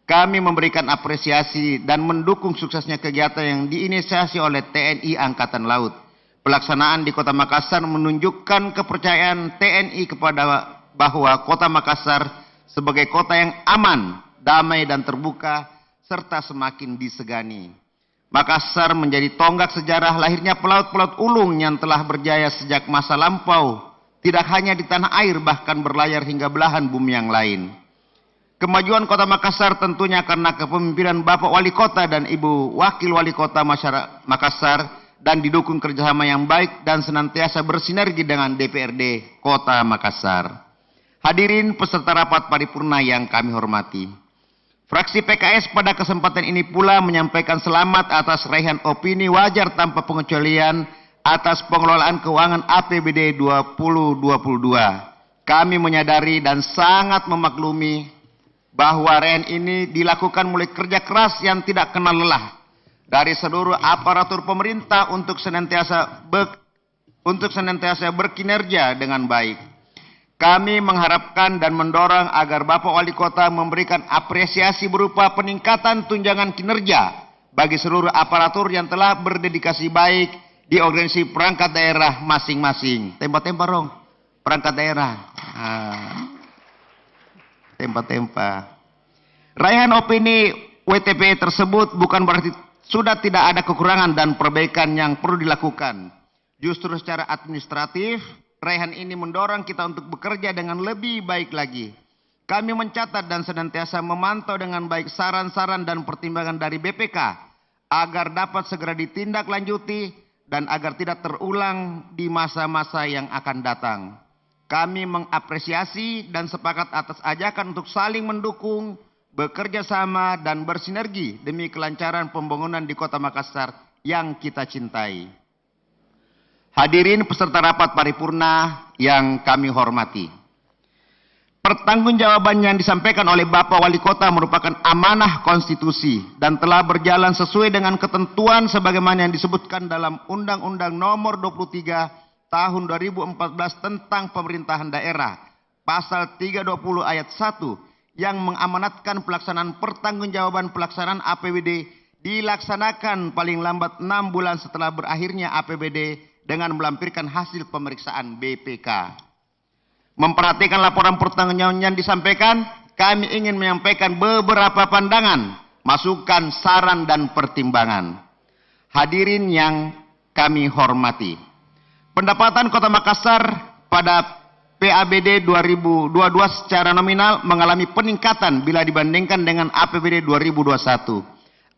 Kami memberikan apresiasi dan mendukung suksesnya kegiatan yang diinisiasi oleh TNI Angkatan Laut. Pelaksanaan di Kota Makassar menunjukkan kepercayaan TNI kepada bahwa Kota Makassar sebagai kota yang aman, damai dan terbuka, serta semakin disegani. Makassar menjadi tonggak sejarah lahirnya pelaut-pelaut ulung yang telah berjaya sejak masa lampau, tidak hanya di tanah air bahkan berlayar hingga belahan bumi yang lain. Kemajuan Kota Makassar tentunya karena kepemimpinan Bapak Wali Kota dan Ibu Wakil Wali Kota Makassar dan didukung kerjasama yang baik dan senantiasa bersinergi dengan DPRD Kota Makassar. Hadirin peserta rapat paripurna yang kami hormati. Fraksi PKS pada kesempatan ini pula menyampaikan selamat atas raihan opini wajar tanpa pengecualian atas pengelolaan keuangan APBD 2022. Kami menyadari dan sangat memaklumi bahwa raihan ini dilakukan mulai kerja keras yang tidak kenal lelah dari seluruh aparatur pemerintah untuk senantiasa berkinerja dengan baik. Kami mengharapkan dan mendorong agar Bapak Wali Kota memberikan apresiasi berupa peningkatan tunjangan kinerja bagi seluruh aparatur yang telah berdedikasi baik di organisasi perangkat daerah masing-masing. Tempa-tempa rong, perangkat daerah. Tempa-tempa. Raihan opini WTP tersebut bukan berarti sudah tidak ada kekurangan dan perbaikan yang perlu dilakukan. Justru secara administratif, raihan ini mendorong kita untuk bekerja dengan lebih baik lagi. Kami mencatat dan senantiasa memantau dengan baik saran-saran dan pertimbangan dari BPK agar dapat segera ditindaklanjuti dan agar tidak terulang di masa-masa yang akan datang. Kami mengapresiasi dan sepakat atas ajakan untuk saling mendukung, bekerja sama dan bersinergi demi kelancaran pembangunan di Kota Makassar yang kita cintai. Hadirin peserta rapat paripurna yang kami hormati. Pertanggungjawaban yang disampaikan oleh Bapak Wali Kota merupakan amanah konstitusi dan telah berjalan sesuai dengan ketentuan sebagaimana yang disebutkan dalam Undang-Undang Nomor 23 Tahun 2014 tentang Pemerintahan Daerah, Pasal 320 Ayat 1 yang mengamanatkan pelaksanaan pertanggungjawaban pelaksanaan APBD dilaksanakan paling lambat 6 bulan setelah berakhirnya APBD dengan melampirkan hasil pemeriksaan BPK. Memperhatikan laporan pertanggungjawaban yang disampaikan, kami ingin menyampaikan beberapa pandangan, masukan, saran, dan pertimbangan. Hadirin yang kami hormati, pendapatan Kota Makassar pada PABD 2022 secara nominal mengalami peningkatan bila dibandingkan dengan APBD 2021.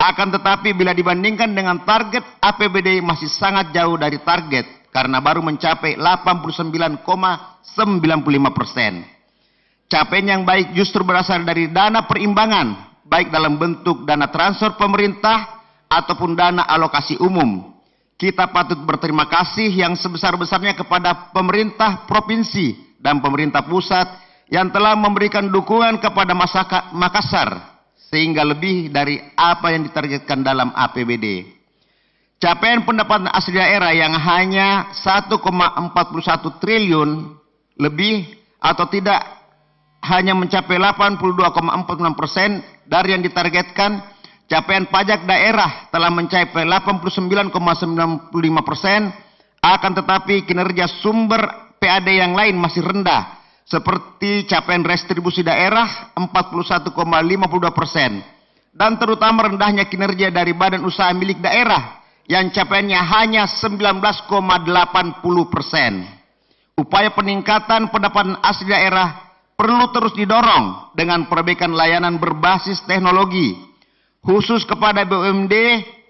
Akan tetapi bila dibandingkan dengan target APBD masih sangat jauh dari target karena baru mencapai 89,95%. Capaian yang baik justru berasal dari dana perimbangan, baik dalam bentuk dana transfer pemerintah ataupun dana alokasi umum. Kita patut berterima kasih yang sebesar-besarnya kepada pemerintah provinsi dan pemerintah pusat yang telah memberikan dukungan kepada masyarakat Makassar sehingga lebih dari apa yang ditargetkan dalam APBD. Capaian pendapatan asli daerah yang hanya 1,41 triliun lebih atau tidak hanya mencapai 82,46% dari yang ditargetkan. Capaian pajak daerah telah mencapai 89,95%, akan tetapi kinerja sumber PAD yang lain masih rendah, seperti capaian restribusi daerah 41,52%, dan terutama rendahnya kinerja dari badan usaha milik daerah yang capaiannya hanya 19,80%. Upaya peningkatan pendapatan asli daerah perlu terus didorong dengan perbaikan layanan berbasis teknologi, khusus kepada BUMD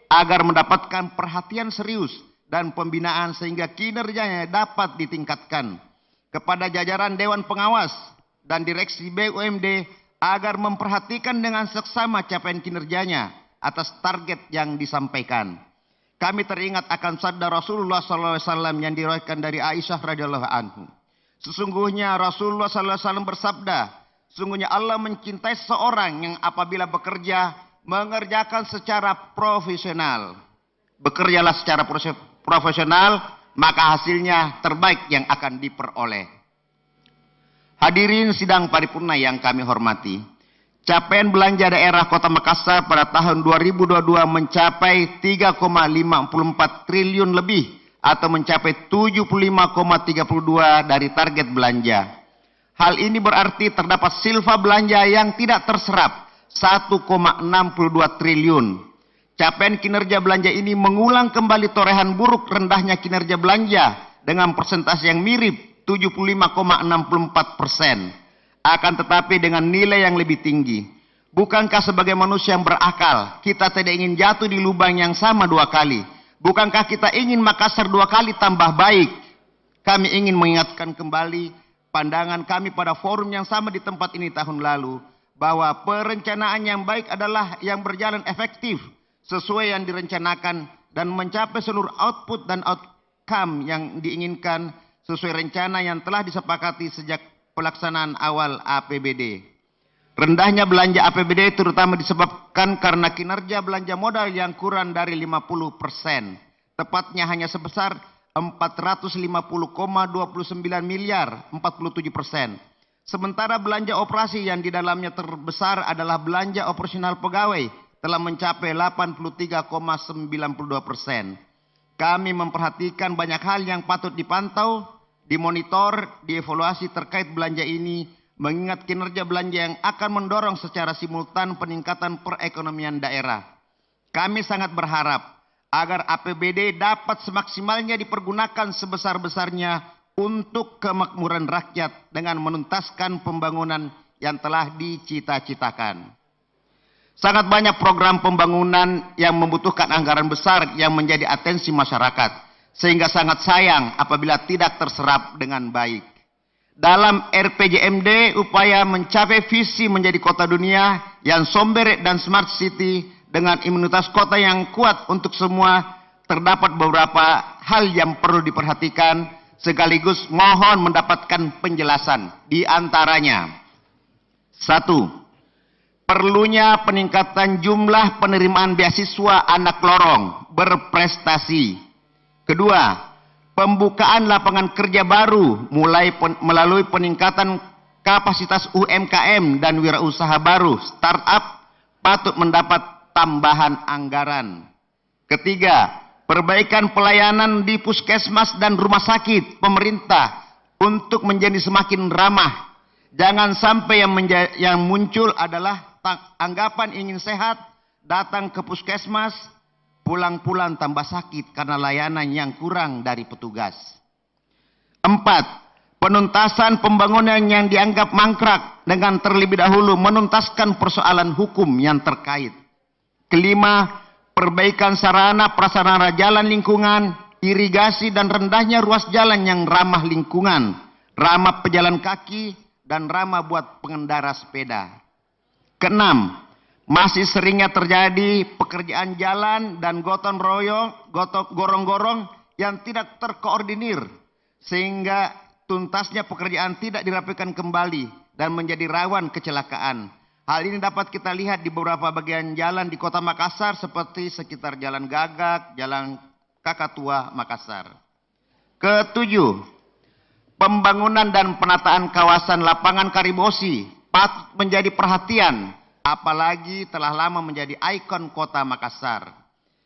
agar mendapatkan perhatian serius dan pembinaan sehingga kinerjanya dapat ditingkatkan. Kepada jajaran Dewan Pengawas dan Direksi BUMD agar memperhatikan dengan seksama capaian kinerjanya atas target yang disampaikan. Kami teringat akan sabda Rasulullah SAW yang diriwayatkan dari Aisyah radhiyallahu anhu. Sesungguhnya Rasulullah SAW bersabda, sesungguhnya Allah mencintai seorang yang apabila bekerja mengerjakan secara profesional. Bekerjalah secara profesional, maka hasilnya terbaik yang akan diperoleh. Hadirin sidang paripurna yang kami hormati, capaian belanja daerah Kota Makassar pada tahun 2022 mencapai 3,54 triliun lebih atau mencapai 75,32% dari target belanja. Hal ini berarti terdapat silva belanja yang tidak terserap 1,62 triliun. Capaian kinerja belanja ini mengulang kembali torehan buruk rendahnya kinerja belanja dengan persentase yang mirip 75,64%. Akan tetapi dengan nilai yang lebih tinggi. Bukankah sebagai manusia yang berakal, kita tidak ingin jatuh di lubang yang sama 2 kali? Bukankah kita ingin Makassar 2 kali tambah baik? Kami ingin mengingatkan kembali pandangan kami pada forum yang sama di tempat ini tahun lalu, bahwa perencanaan yang baik adalah yang berjalan efektif, sesuai yang direncanakan, dan mencapai seluruh output dan outcome yang diinginkan sesuai rencana yang telah disepakati sejak pelaksanaan awal APBD. Rendahnya belanja APBD terutama disebabkan karena kinerja belanja modal yang kurang dari 50%. Tepatnya hanya sebesar 450,29 miliar, 47%. Sementara belanja operasi yang di dalamnya terbesar adalah belanja operasional pegawai telah mencapai 83,92%. Kami memperhatikan banyak hal yang patut dipantau, dimonitor, dievaluasi terkait belanja ini, mengingat kinerja belanja yang akan mendorong secara simultan peningkatan perekonomian daerah. Kami sangat berharap agar APBD dapat semaksimalnya dipergunakan sebesar-besarnya untuk kemakmuran rakyat dengan menuntaskan pembangunan yang telah dicita-citakan. Sangat banyak program pembangunan yang membutuhkan anggaran besar yang menjadi atensi masyarakat, sehingga sangat sayang apabila tidak terserap dengan baik. Dalam RPJMD, upaya mencapai visi menjadi kota dunia yang sombere dan smart city dengan imunitas kota yang kuat untuk semua, terdapat beberapa hal yang perlu diperhatikan sekaligus mohon mendapatkan penjelasan. Di antaranya, 1. Perlunya peningkatan jumlah penerimaan beasiswa anak lorong berprestasi. Kedua, pembukaan lapangan kerja baru melalui peningkatan kapasitas UMKM dan wirausaha baru, startup patut mendapat tambahan anggaran. Ketiga, perbaikan pelayanan di puskesmas dan rumah sakit pemerintah untuk menjadi semakin ramah. Jangan sampai yang muncul adalah anggapan ingin sehat, datang ke puskesmas, pulang-pulang tambah sakit karena layanan yang kurang dari petugas. 4. Penuntasan pembangunan yang dianggap mangkrak dengan terlebih dahulu menuntaskan persoalan hukum yang terkait. Kelima, perbaikan sarana prasarana jalan lingkungan, irigasi dan rendahnya ruas jalan yang ramah lingkungan, ramah pejalan kaki, dan ramah buat pengendara sepeda. Keenam, masih seringnya terjadi pekerjaan jalan dan gorong-gorong yang tidak terkoordinir, sehingga tuntasnya pekerjaan tidak dirapikan kembali dan menjadi rawan kecelakaan. Hal ini dapat kita lihat di beberapa bagian jalan di Kota Makassar seperti sekitar Jalan Gagak, Jalan Kakatua, Makassar. Ketujuh, pembangunan dan penataan kawasan lapangan Karibosi patut menjadi perhatian, apalagi telah lama menjadi ikon Kota Makassar.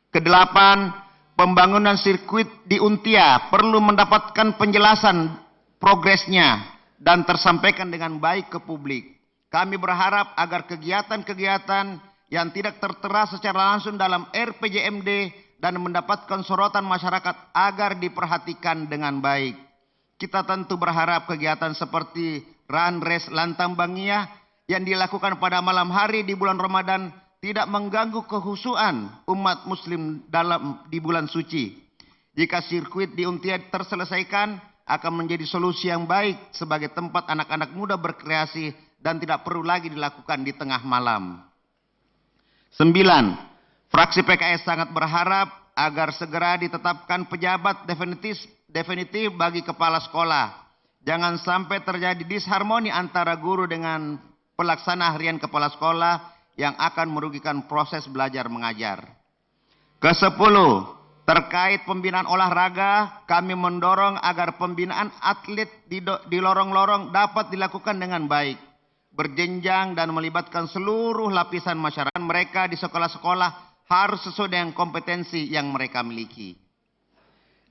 Kedelapan, pembangunan sirkuit di Untia perlu mendapatkan penjelasan progresnya dan tersampaikan dengan baik ke publik. Kami berharap agar kegiatan-kegiatan yang tidak tertera secara langsung dalam RPJMD dan mendapatkan sorotan masyarakat agar diperhatikan dengan baik. Kita tentu berharap kegiatan seperti Run Race Lantang Bangiyah yang dilakukan pada malam hari di bulan Ramadan tidak mengganggu kehusuan umat muslim di bulan suci. Jika sirkuit di Untia terselesaikan, akan menjadi solusi yang baik sebagai tempat anak-anak muda berkreasi dan tidak perlu lagi dilakukan di tengah malam. 9. Fraksi PKS sangat berharap agar segera ditetapkan pejabat definitif bagi kepala sekolah. Jangan sampai terjadi disharmoni antara guru dengan pelaksana harian kepala sekolah yang akan merugikan proses belajar mengajar. Ke-10, terkait pembinaan olahraga, kami mendorong agar pembinaan atlet di lorong-lorong dapat dilakukan dengan baik, berjenjang dan melibatkan seluruh lapisan masyarakat. Mereka di sekolah-sekolah harus sesuai dengan kompetensi yang mereka miliki.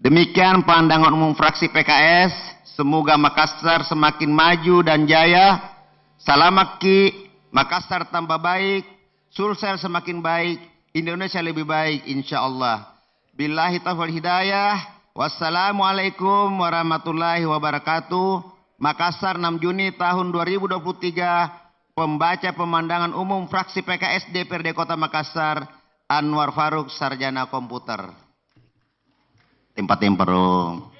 Demikian pandangan umum fraksi PKS. Semoga Makassar semakin maju dan jaya. Salamaki, Makassar tambah baik, Sulsel semakin baik, Indonesia lebih baik insyaallah. Billahi taufiq wal hidayah. Wassalamualaikum warahmatullahi wabarakatuh. Makassar 6 Juni tahun 2023. Pembaca pemandangan umum fraksi PKS DPRD Kota Makassar, Anwar Faruk, Sarjana Komputer. Tempat-tempat dong.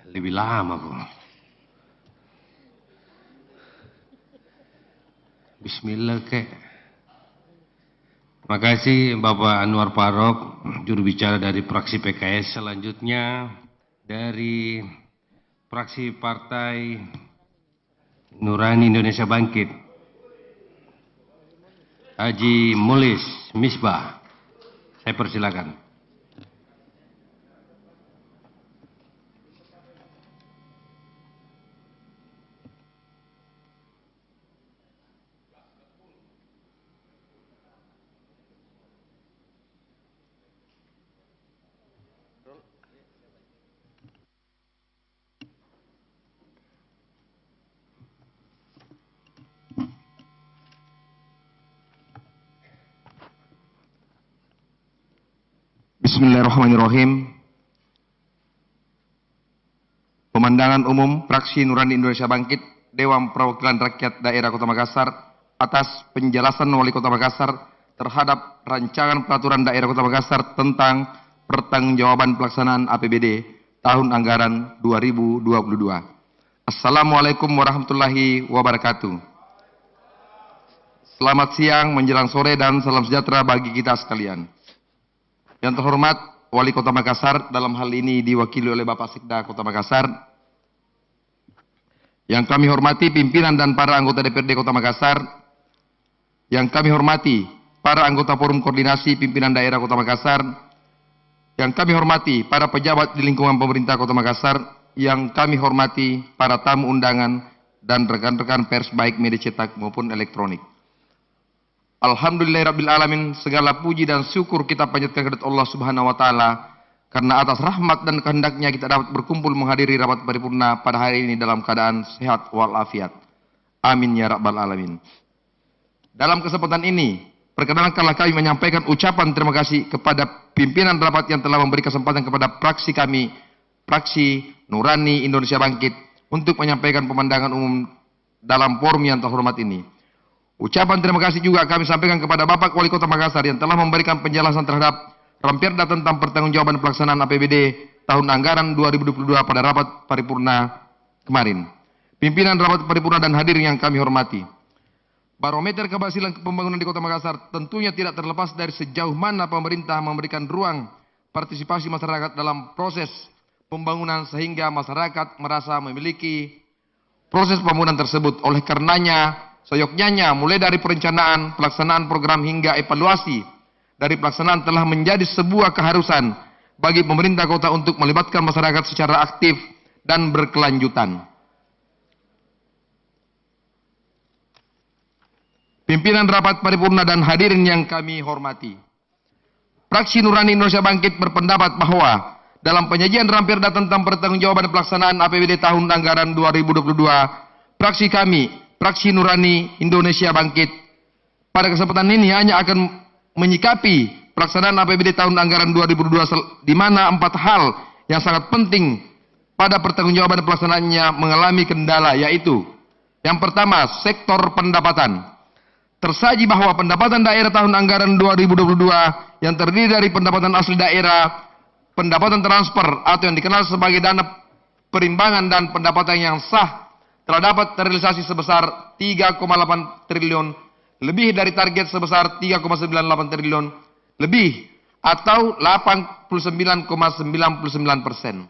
Lebih lama kok. Bismillah kek. Terima kasih Bapak Anwar Faruk, juru bicara dari fraksi PKS. Selanjutnya dari fraksi Partai Nurani Indonesia Bangkit, Haji Mulis Misbah. Saya persilakan. Bismillahirrahmanirrahim. Pemandangan umum fraksi Nurani Indonesia Bangkit, Dewan Perwakilan Rakyat Daerah Kota Makassar atas penjelasan Wali Kota Makassar terhadap rancangan peraturan daerah Kota Makassar tentang pertanggungjawaban pelaksanaan APBD tahun anggaran 2022. Assalamualaikum warahmatullahi wabarakatuh. selamat siang, menjelang sore, dan salam sejahtera bagi kita sekalian. Yang terhormat Wali Kota Makassar, dalam hal ini diwakili oleh Bapak Sekda Kota Makassar. Yang kami hormati pimpinan dan para anggota DPRD Kota Makassar. Yang kami hormati para anggota Forum Koordinasi Pimpinan Daerah Kota Makassar. Yang kami hormati para pejabat di lingkungan pemerintah Kota Makassar. Yang kami hormati para tamu undangan dan rekan-rekan pers baik media cetak maupun elektronik. Alhamdulillahirrabbilalamin, segala puji dan syukur kita panjatkan kepada Allah Subhanahu wa Ta'ala, karena atas rahmat dan kehendaknya kita dapat berkumpul menghadiri rapat paripurna pada hari ini dalam keadaan sehat walafiat. Amin ya rabbal alamin. Dalam kesempatan ini, perkenankanlah kami menyampaikan ucapan terima kasih kepada pimpinan rapat yang telah memberi kesempatan kepada fraksi kami, fraksi Nurani Indonesia Bangkit, untuk menyampaikan pemandangan umum dalam forum yang terhormat ini. Ucapan terima kasih juga kami sampaikan kepada Bapak Wali Kota Makassar yang telah memberikan penjelasan terhadap Ramperda tentang pertanggungjawaban pelaksanaan APBD tahun anggaran 2022 pada rapat paripurna kemarin. Pimpinan rapat paripurna dan hadirin yang kami hormati. Barometer keberhasilan pembangunan di Kota Makassar tentunya tidak terlepas dari sejauh mana pemerintah memberikan ruang partisipasi masyarakat dalam proses pembangunan sehingga masyarakat merasa memiliki proses pembangunan tersebut. Oleh karenanya, seyoknya mulai dari perencanaan, pelaksanaan program hingga evaluasi dari pelaksanaan telah menjadi sebuah keharusan bagi pemerintah kota untuk melibatkan masyarakat secara aktif dan berkelanjutan. Pimpinan rapat paripurna dan hadirin yang kami hormati. Fraksi Nurani Indonesia Bangkit berpendapat bahwa dalam penyajian Ramperda tentang pertanggungjawaban pelaksanaan APBD tahun anggaran 2022, fraksi kami, Fraksi Nurani Indonesia Bangkit, pada kesempatan ini hanya akan menyikapi pelaksanaan APBD tahun anggaran 2022 di mana 4 hal yang sangat penting pada pertanggungjawaban pelaksanaannya mengalami kendala, yaitu yang pertama, sektor pendapatan. Tersaji bahwa pendapatan daerah tahun anggaran 2022 yang terdiri dari pendapatan asli daerah, pendapatan transfer atau yang dikenal sebagai dana perimbangan dan pendapatan yang sah telah dapat terrealisasi sebesar 3,8 triliun lebih dari target sebesar 3,98 triliun lebih atau 89,99%.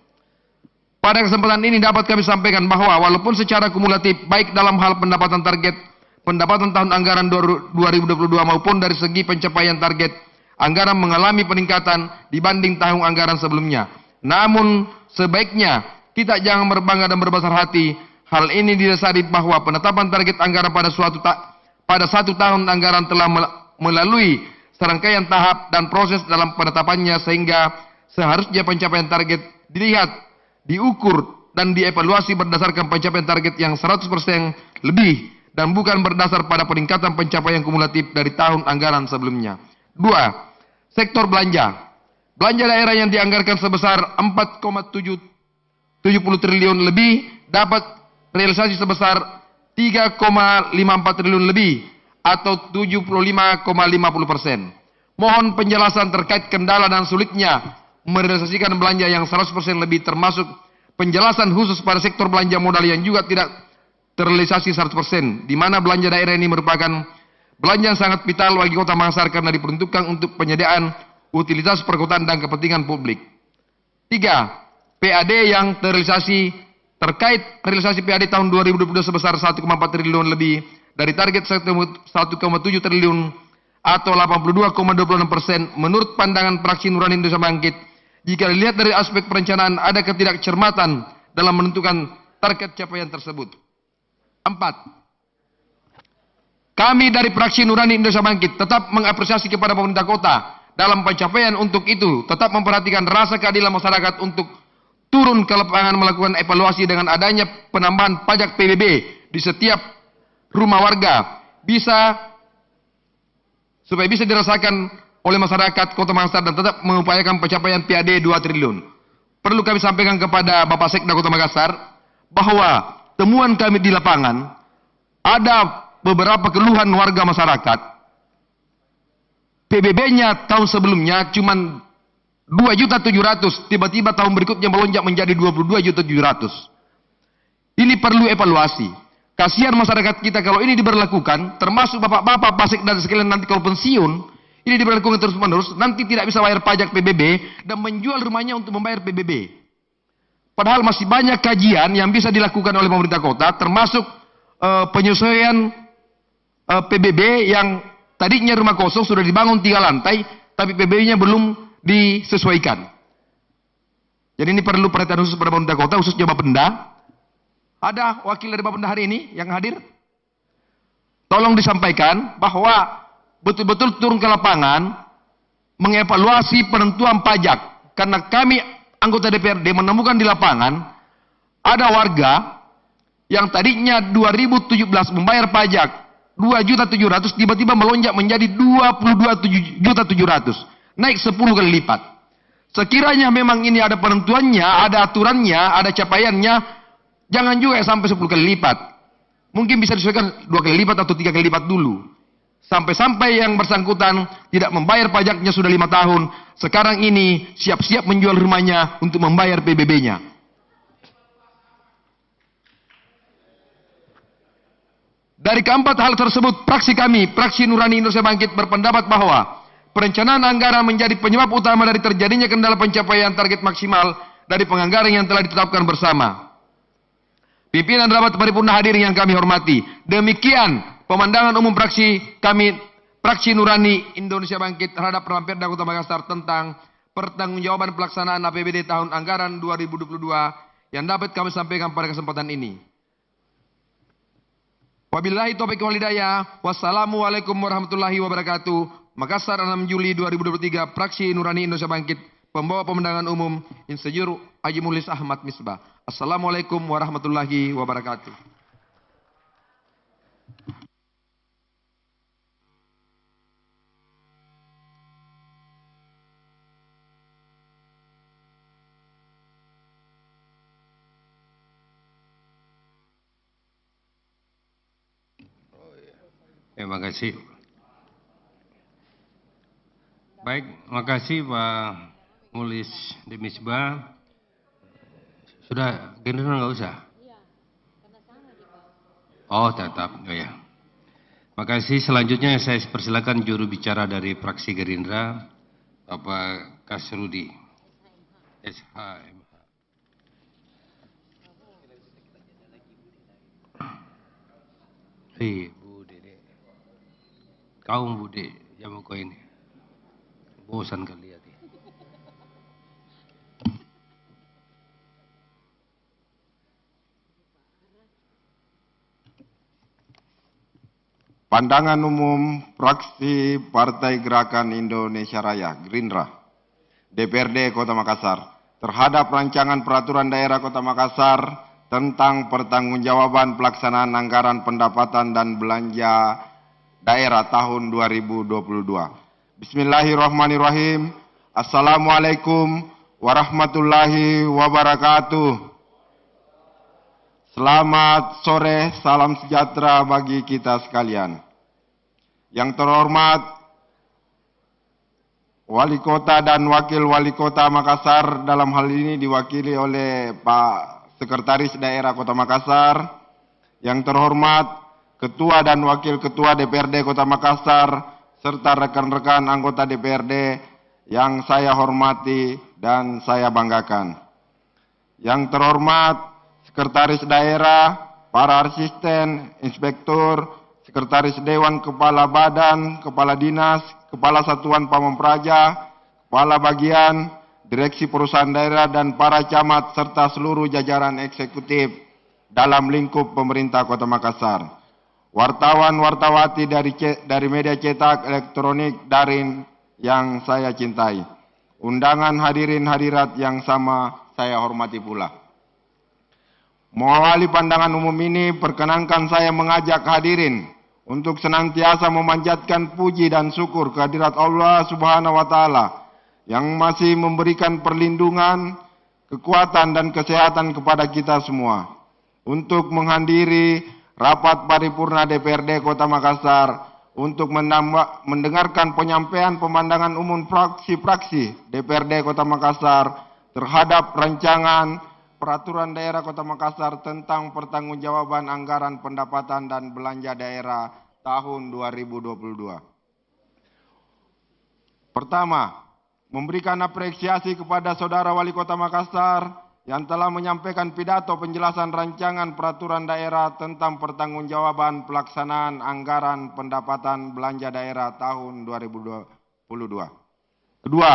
Pada kesempatan ini dapat kami sampaikan bahwa walaupun secara kumulatif baik dalam hal pendapatan target pendapatan tahun anggaran 2022 maupun dari segi pencapaian target anggaran mengalami peningkatan dibanding tahun anggaran sebelumnya. Namun sebaiknya kita jangan berbangga dan berbesar hati. Hal ini didasari bahwa penetapan target anggaran pada satu tahun anggaran telah melalui serangkaian tahap dan proses dalam penetapannya sehingga seharusnya pencapaian target dilihat, diukur, dan dievaluasi berdasarkan pencapaian target yang 100% lebih dan bukan berdasar pada peningkatan pencapaian kumulatif dari tahun anggaran sebelumnya. 2. Sektor belanja. Belanja daerah yang dianggarkan sebesar 4,70 triliun lebih dapat realisasi sebesar 3,54 triliun lebih atau 75,50%. Mohon penjelasan terkait kendala dan sulitnya merealisasikan belanja yang 100% lebih, termasuk penjelasan khusus pada sektor belanja modal yang juga tidak terrealisasi 100%, di mana belanja daerah ini merupakan belanja yang sangat vital bagi Kota Makassar karena diperuntukkan untuk penyediaan utilitas perkotaan dan kepentingan publik. 3. PAD yang terrealisasi. Terkait realisasi PAD tahun 2022 sebesar 1,4 triliun lebih dari target 1,7 triliun atau 82,26%, menurut pandangan fraksi Nurani Indonesia Bangkit, jika dilihat dari aspek perencanaan ada ketidakcermatan dalam menentukan target capaian tersebut. 4. Kami dari fraksi Nurani Indonesia Bangkit tetap mengapresiasi kepada pemerintah kota dalam pencapaian untuk itu, tetap memperhatikan rasa keadilan masyarakat untuk turun ke lapangan melakukan evaluasi dengan adanya penambahan pajak PBB di setiap rumah warga supaya bisa dirasakan oleh masyarakat Kota Makassar dan tetap mengupayakan pencapaian PAD 2 triliun. Perlu kami sampaikan kepada Bapak Sekda Kota Makassar bahwa temuan kami di lapangan ada beberapa keluhan warga masyarakat. PBB-nya tahun sebelumnya cuma 2.700.000, tiba-tiba tahun berikutnya melonjak menjadi 22.700.000. Ini perlu evaluasi. kasihan masyarakat kita kalau ini diberlakukan, termasuk bapak-bapak pasik dan sekalian nanti kalau pensiun, ini diberlakukan terus-menerus, nanti tidak bisa bayar pajak PBB dan menjual rumahnya untuk membayar PBB. Padahal masih banyak kajian yang bisa dilakukan oleh pemerintah kota, termasuk penyesuaian PBB yang tadinya rumah kosong sudah dibangun 3 lantai, tapi PBB-nya belum disesuaikan. Jadi ini perlu perhatian khusus pada pemerintah kota, khususnya Bapenda. Ada wakil dari Bapenda hari ini yang hadir? Tolong disampaikan bahwa betul-betul turun ke lapangan mengevaluasi penentuan pajak. Karena kami anggota DPRD menemukan di lapangan ada warga yang tadinya 2017 membayar pajak 2.700.000 tiba-tiba melonjak menjadi 22.700.000, naik 10 kali lipat. Sekiranya memang ini ada penentuannya, ada aturannya, ada capaiannya, jangan juga sampai 10 kali lipat. Mungkin bisa disesuaikan 2 kali lipat atau 3 kali lipat dulu. Sampai-sampai yang bersangkutan tidak membayar pajaknya sudah 5 tahun. Sekarang ini siap-siap menjual rumahnya untuk membayar PBB-nya. Dari keempat hal tersebut, fraksi kami, Fraksi Nurani Indonesia Bangkit berpendapat bahwa perencanaan anggaran menjadi penyebab utama dari terjadinya kendala pencapaian target maksimal dari penganggaran yang telah ditetapkan bersama. Pimpinan rapat paripurna hadirin yang kami hormati, demikian pemandangan umum fraksi kami, Fraksi Nurani Indonesia Bangkit terhadap Perda Kota Makassar tentang pertanggungjawaban pelaksanaan APBD tahun anggaran 2022 yang dapat kami sampaikan pada kesempatan ini. Wabillahi taufiq wal hidayah. Wassalamualaikum warahmatullahi wabarakatuh. Makassar 6 Juli 2023, Fraksi Nurani Indonesia Bangkit, pembawa pemandangan umum Insinyur Haji Muhlis Ahmad Misbah. Assalamualaikum warahmatullahi wabarakatuh. Terima kasih. Baik, makasih Pak Muhlis Misbah. Sudah, Gerindra nggak usah? Oh, tetap. Oh ya. Makasih. Selanjutnya saya persilakan juru bicara dari fraksi Gerindra, Bapak Kasrudi. SHMH. Bu Dede. Kaum Bude, yang mau ini. Bosan kali ya. Pandangan umum fraksi Partai Gerakan Indonesia Raya, Gerindra, DPRD Kota Makassar, terhadap rancangan peraturan daerah Kota Makassar tentang pertanggungjawaban pelaksanaan anggaran pendapatan dan belanja daerah tahun 2022. Bismillahirrahmanirrahim. Assalamualaikum warahmatullahi wabarakatuh. Selamat sore, salam sejahtera bagi kita sekalian. Yang terhormat Wali Kota dan Wakil Wali Kota Makassar, dalam hal ini diwakili oleh Pak Sekretaris Daerah Kota Makassar. Yang terhormat Ketua dan Wakil Ketua DPRD Kota Makassar, serta rekan-rekan anggota DPRD yang saya hormati dan saya banggakan. Yang terhormat Sekretaris Daerah, para asisten, inspektur, Sekretaris Dewan, Kepala Badan, Kepala Dinas, Kepala Satuan Pamong Praja, Kepala Bagian, Direksi Perusahaan Daerah, dan para camat serta seluruh jajaran eksekutif dalam lingkup pemerintah Kota Makassar. Wartawan-wartawati dari media cetak, elektronik, daring yang saya cintai. Undangan hadirin hadirat yang sama saya hormati pula. Mewakili pandangan umum ini, perkenankan saya mengajak hadirin untuk senantiasa memanjatkan puji dan syukur kehadirat Allah Subhanahu wa Ta'ala yang masih memberikan perlindungan, kekuatan, dan kesehatan kepada kita semua untuk menghadiri rapat paripurna DPRD Kota Makassar untuk mendengarkan penyampaian pemandangan umum fraksi-fraksi DPRD Kota Makassar terhadap rancangan Peraturan Daerah Kota Makassar tentang Pertanggungjawaban Anggaran Pendapatan dan Belanja Daerah tahun 2022. Pertama, memberikan apresiasi kepada Saudara Wali Kota Makassar yang telah menyampaikan pidato penjelasan rancangan peraturan daerah tentang pertanggungjawaban pelaksanaan anggaran pendapatan belanja daerah tahun 2022. Kedua,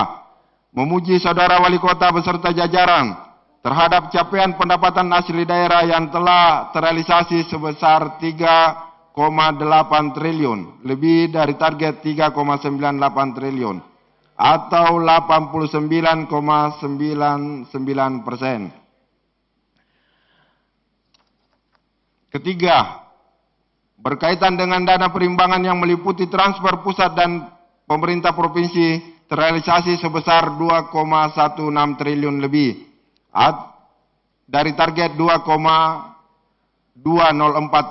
memuji Saudara Wali Kota beserta jajaran terhadap capaian pendapatan asli daerah yang telah terrealisasi sebesar 3,8 triliun, lebih dari target 3,98 triliun, atau 89,99%. Ketiga, berkaitan dengan dana perimbangan yang meliputi transfer pusat dan pemerintah provinsi terrealisasi sebesar 2,16 triliun lebih, dari target 2,204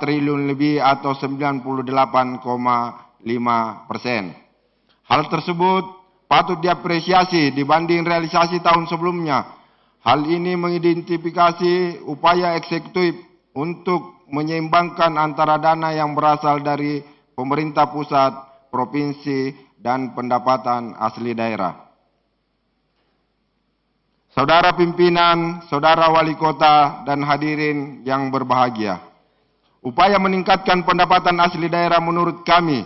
triliun lebih atau 98,5%. Hal tersebut patut diapresiasi dibanding realisasi tahun sebelumnya. Hal ini mengidentifikasi upaya eksekutif untuk menyeimbangkan antara dana yang berasal dari pemerintah pusat, provinsi, dan pendapatan asli daerah. Saudara pimpinan, saudara wali kota, dan hadirin yang berbahagia, upaya meningkatkan pendapatan asli daerah menurut kami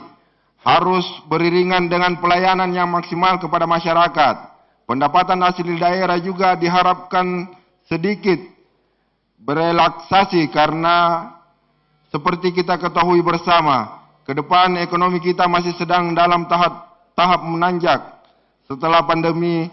harus beriringan dengan pelayanan yang maksimal kepada masyarakat. Pendapatan asli daerah juga diharapkan sedikit berelaksasi karena seperti kita ketahui bersama, ke depan ekonomi kita masih sedang dalam tahap menanjak. Setelah pandemi,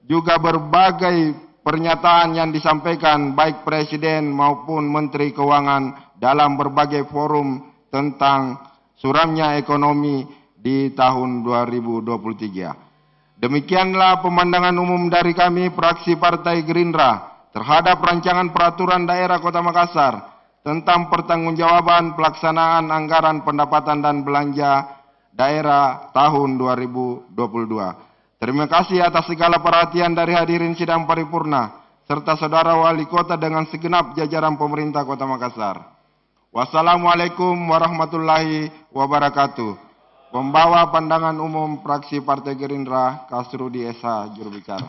juga berbagai pernyataan yang disampaikan baik Presiden maupun Menteri Keuangan dalam berbagai forum tentang suramnya ekonomi di tahun 2023. Demikianlah pemandangan umum dari kami fraksi Partai Gerindra terhadap rancangan peraturan daerah Kota Makassar tentang pertanggungjawaban pelaksanaan anggaran pendapatan dan belanja daerah tahun 2022. Terima kasih atas segala perhatian dari hadirin sidang paripurna serta saudara wali kota dengan segenap jajaran pemerintah Kota Makassar. Wassalamualaikum warahmatullahi wabarakatuh. Pembawa pandangan umum fraksi Partai Gerindra, Kasrudi Esa, jurubicara.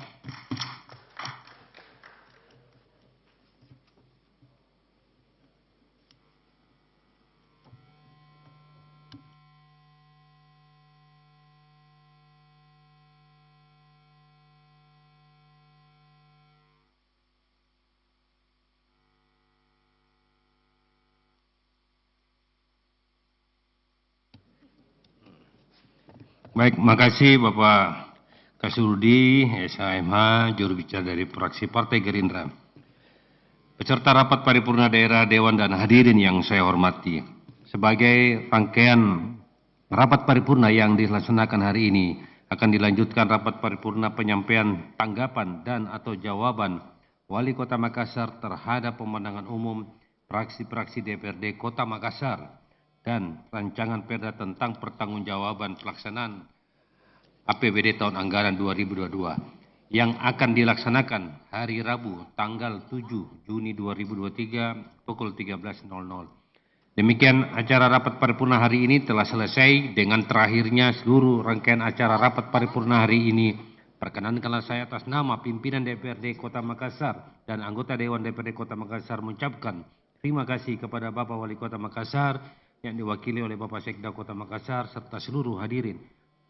Baik, makasih Bapak Kasrudi SHMH, juru bicara dari fraksi Partai Gerindra. Peserta rapat paripurna daerah, dewan, dan hadirin yang saya hormati. Sebagai rangkaian rapat paripurna yang dilaksanakan hari ini, akan dilanjutkan rapat paripurna penyampaian tanggapan dan atau jawaban Wali Kota Makassar terhadap pemandangan umum fraksi-fraksi DPRD Kota Makassar dan rancangan perda tentang pertanggungjawaban pelaksanaan APBD tahun anggaran 2022 yang akan dilaksanakan hari Rabu tanggal 7 Juni 2023 pukul 13.00. Demikian acara rapat paripurna hari ini telah selesai dengan terakhirnya seluruh rangkaian acara rapat paripurna hari ini. Perkenankanlah saya atas nama pimpinan DPRD Kota Makassar dan anggota Dewan DPRD Kota Makassar mengucapkan terima kasih kepada Bapak Wali Kota Makassar yang diwakili oleh Bapak Sekda Kota Makassar serta seluruh hadirin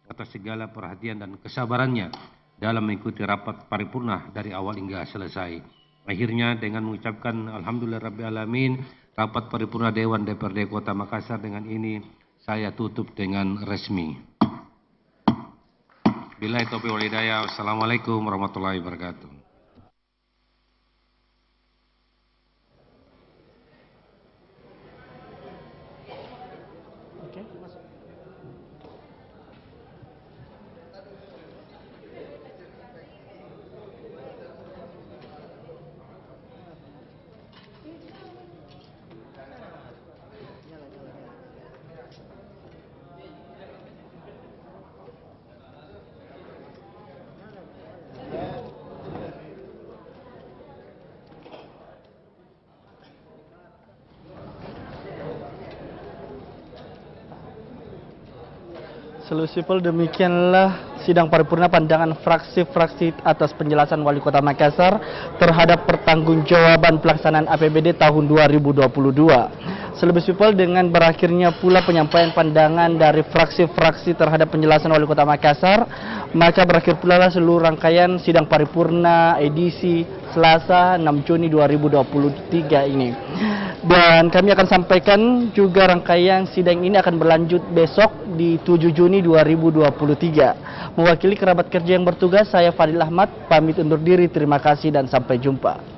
atas segala perhatian dan kesabarannya dalam mengikuti rapat paripurna dari awal hingga selesai. Akhirnya dengan mengucapkan Alhamdulillahirrabbilalamin, rapat paripurna Dewan DPRD Kota Makassar dengan ini saya tutup dengan resmi. Billahi taufiq wal hidayah. Wassalamualaikum warahmatullahi wabarakatuh. Selusipel, demikianlah sidang paripurna pandangan fraksi-fraksi atas penjelasan Wali Kota Makassar terhadap pertanggungjawaban pelaksanaan APBD tahun 2022. Selusipel, dengan berakhirnya pula penyampaian pandangan dari fraksi-fraksi terhadap penjelasan Wali Kota Makassar, maka berakhir pula seluruh rangkaian sidang paripurna edisi Selasa 6 Juni 2023 ini. Dan kami akan sampaikan juga rangkaian sidang ini akan berlanjut besok di 7 Juni 2023. Mewakili kerabat kerja yang bertugas, saya Fadil Ahmad, pamit undur diri. Terima kasih dan sampai jumpa.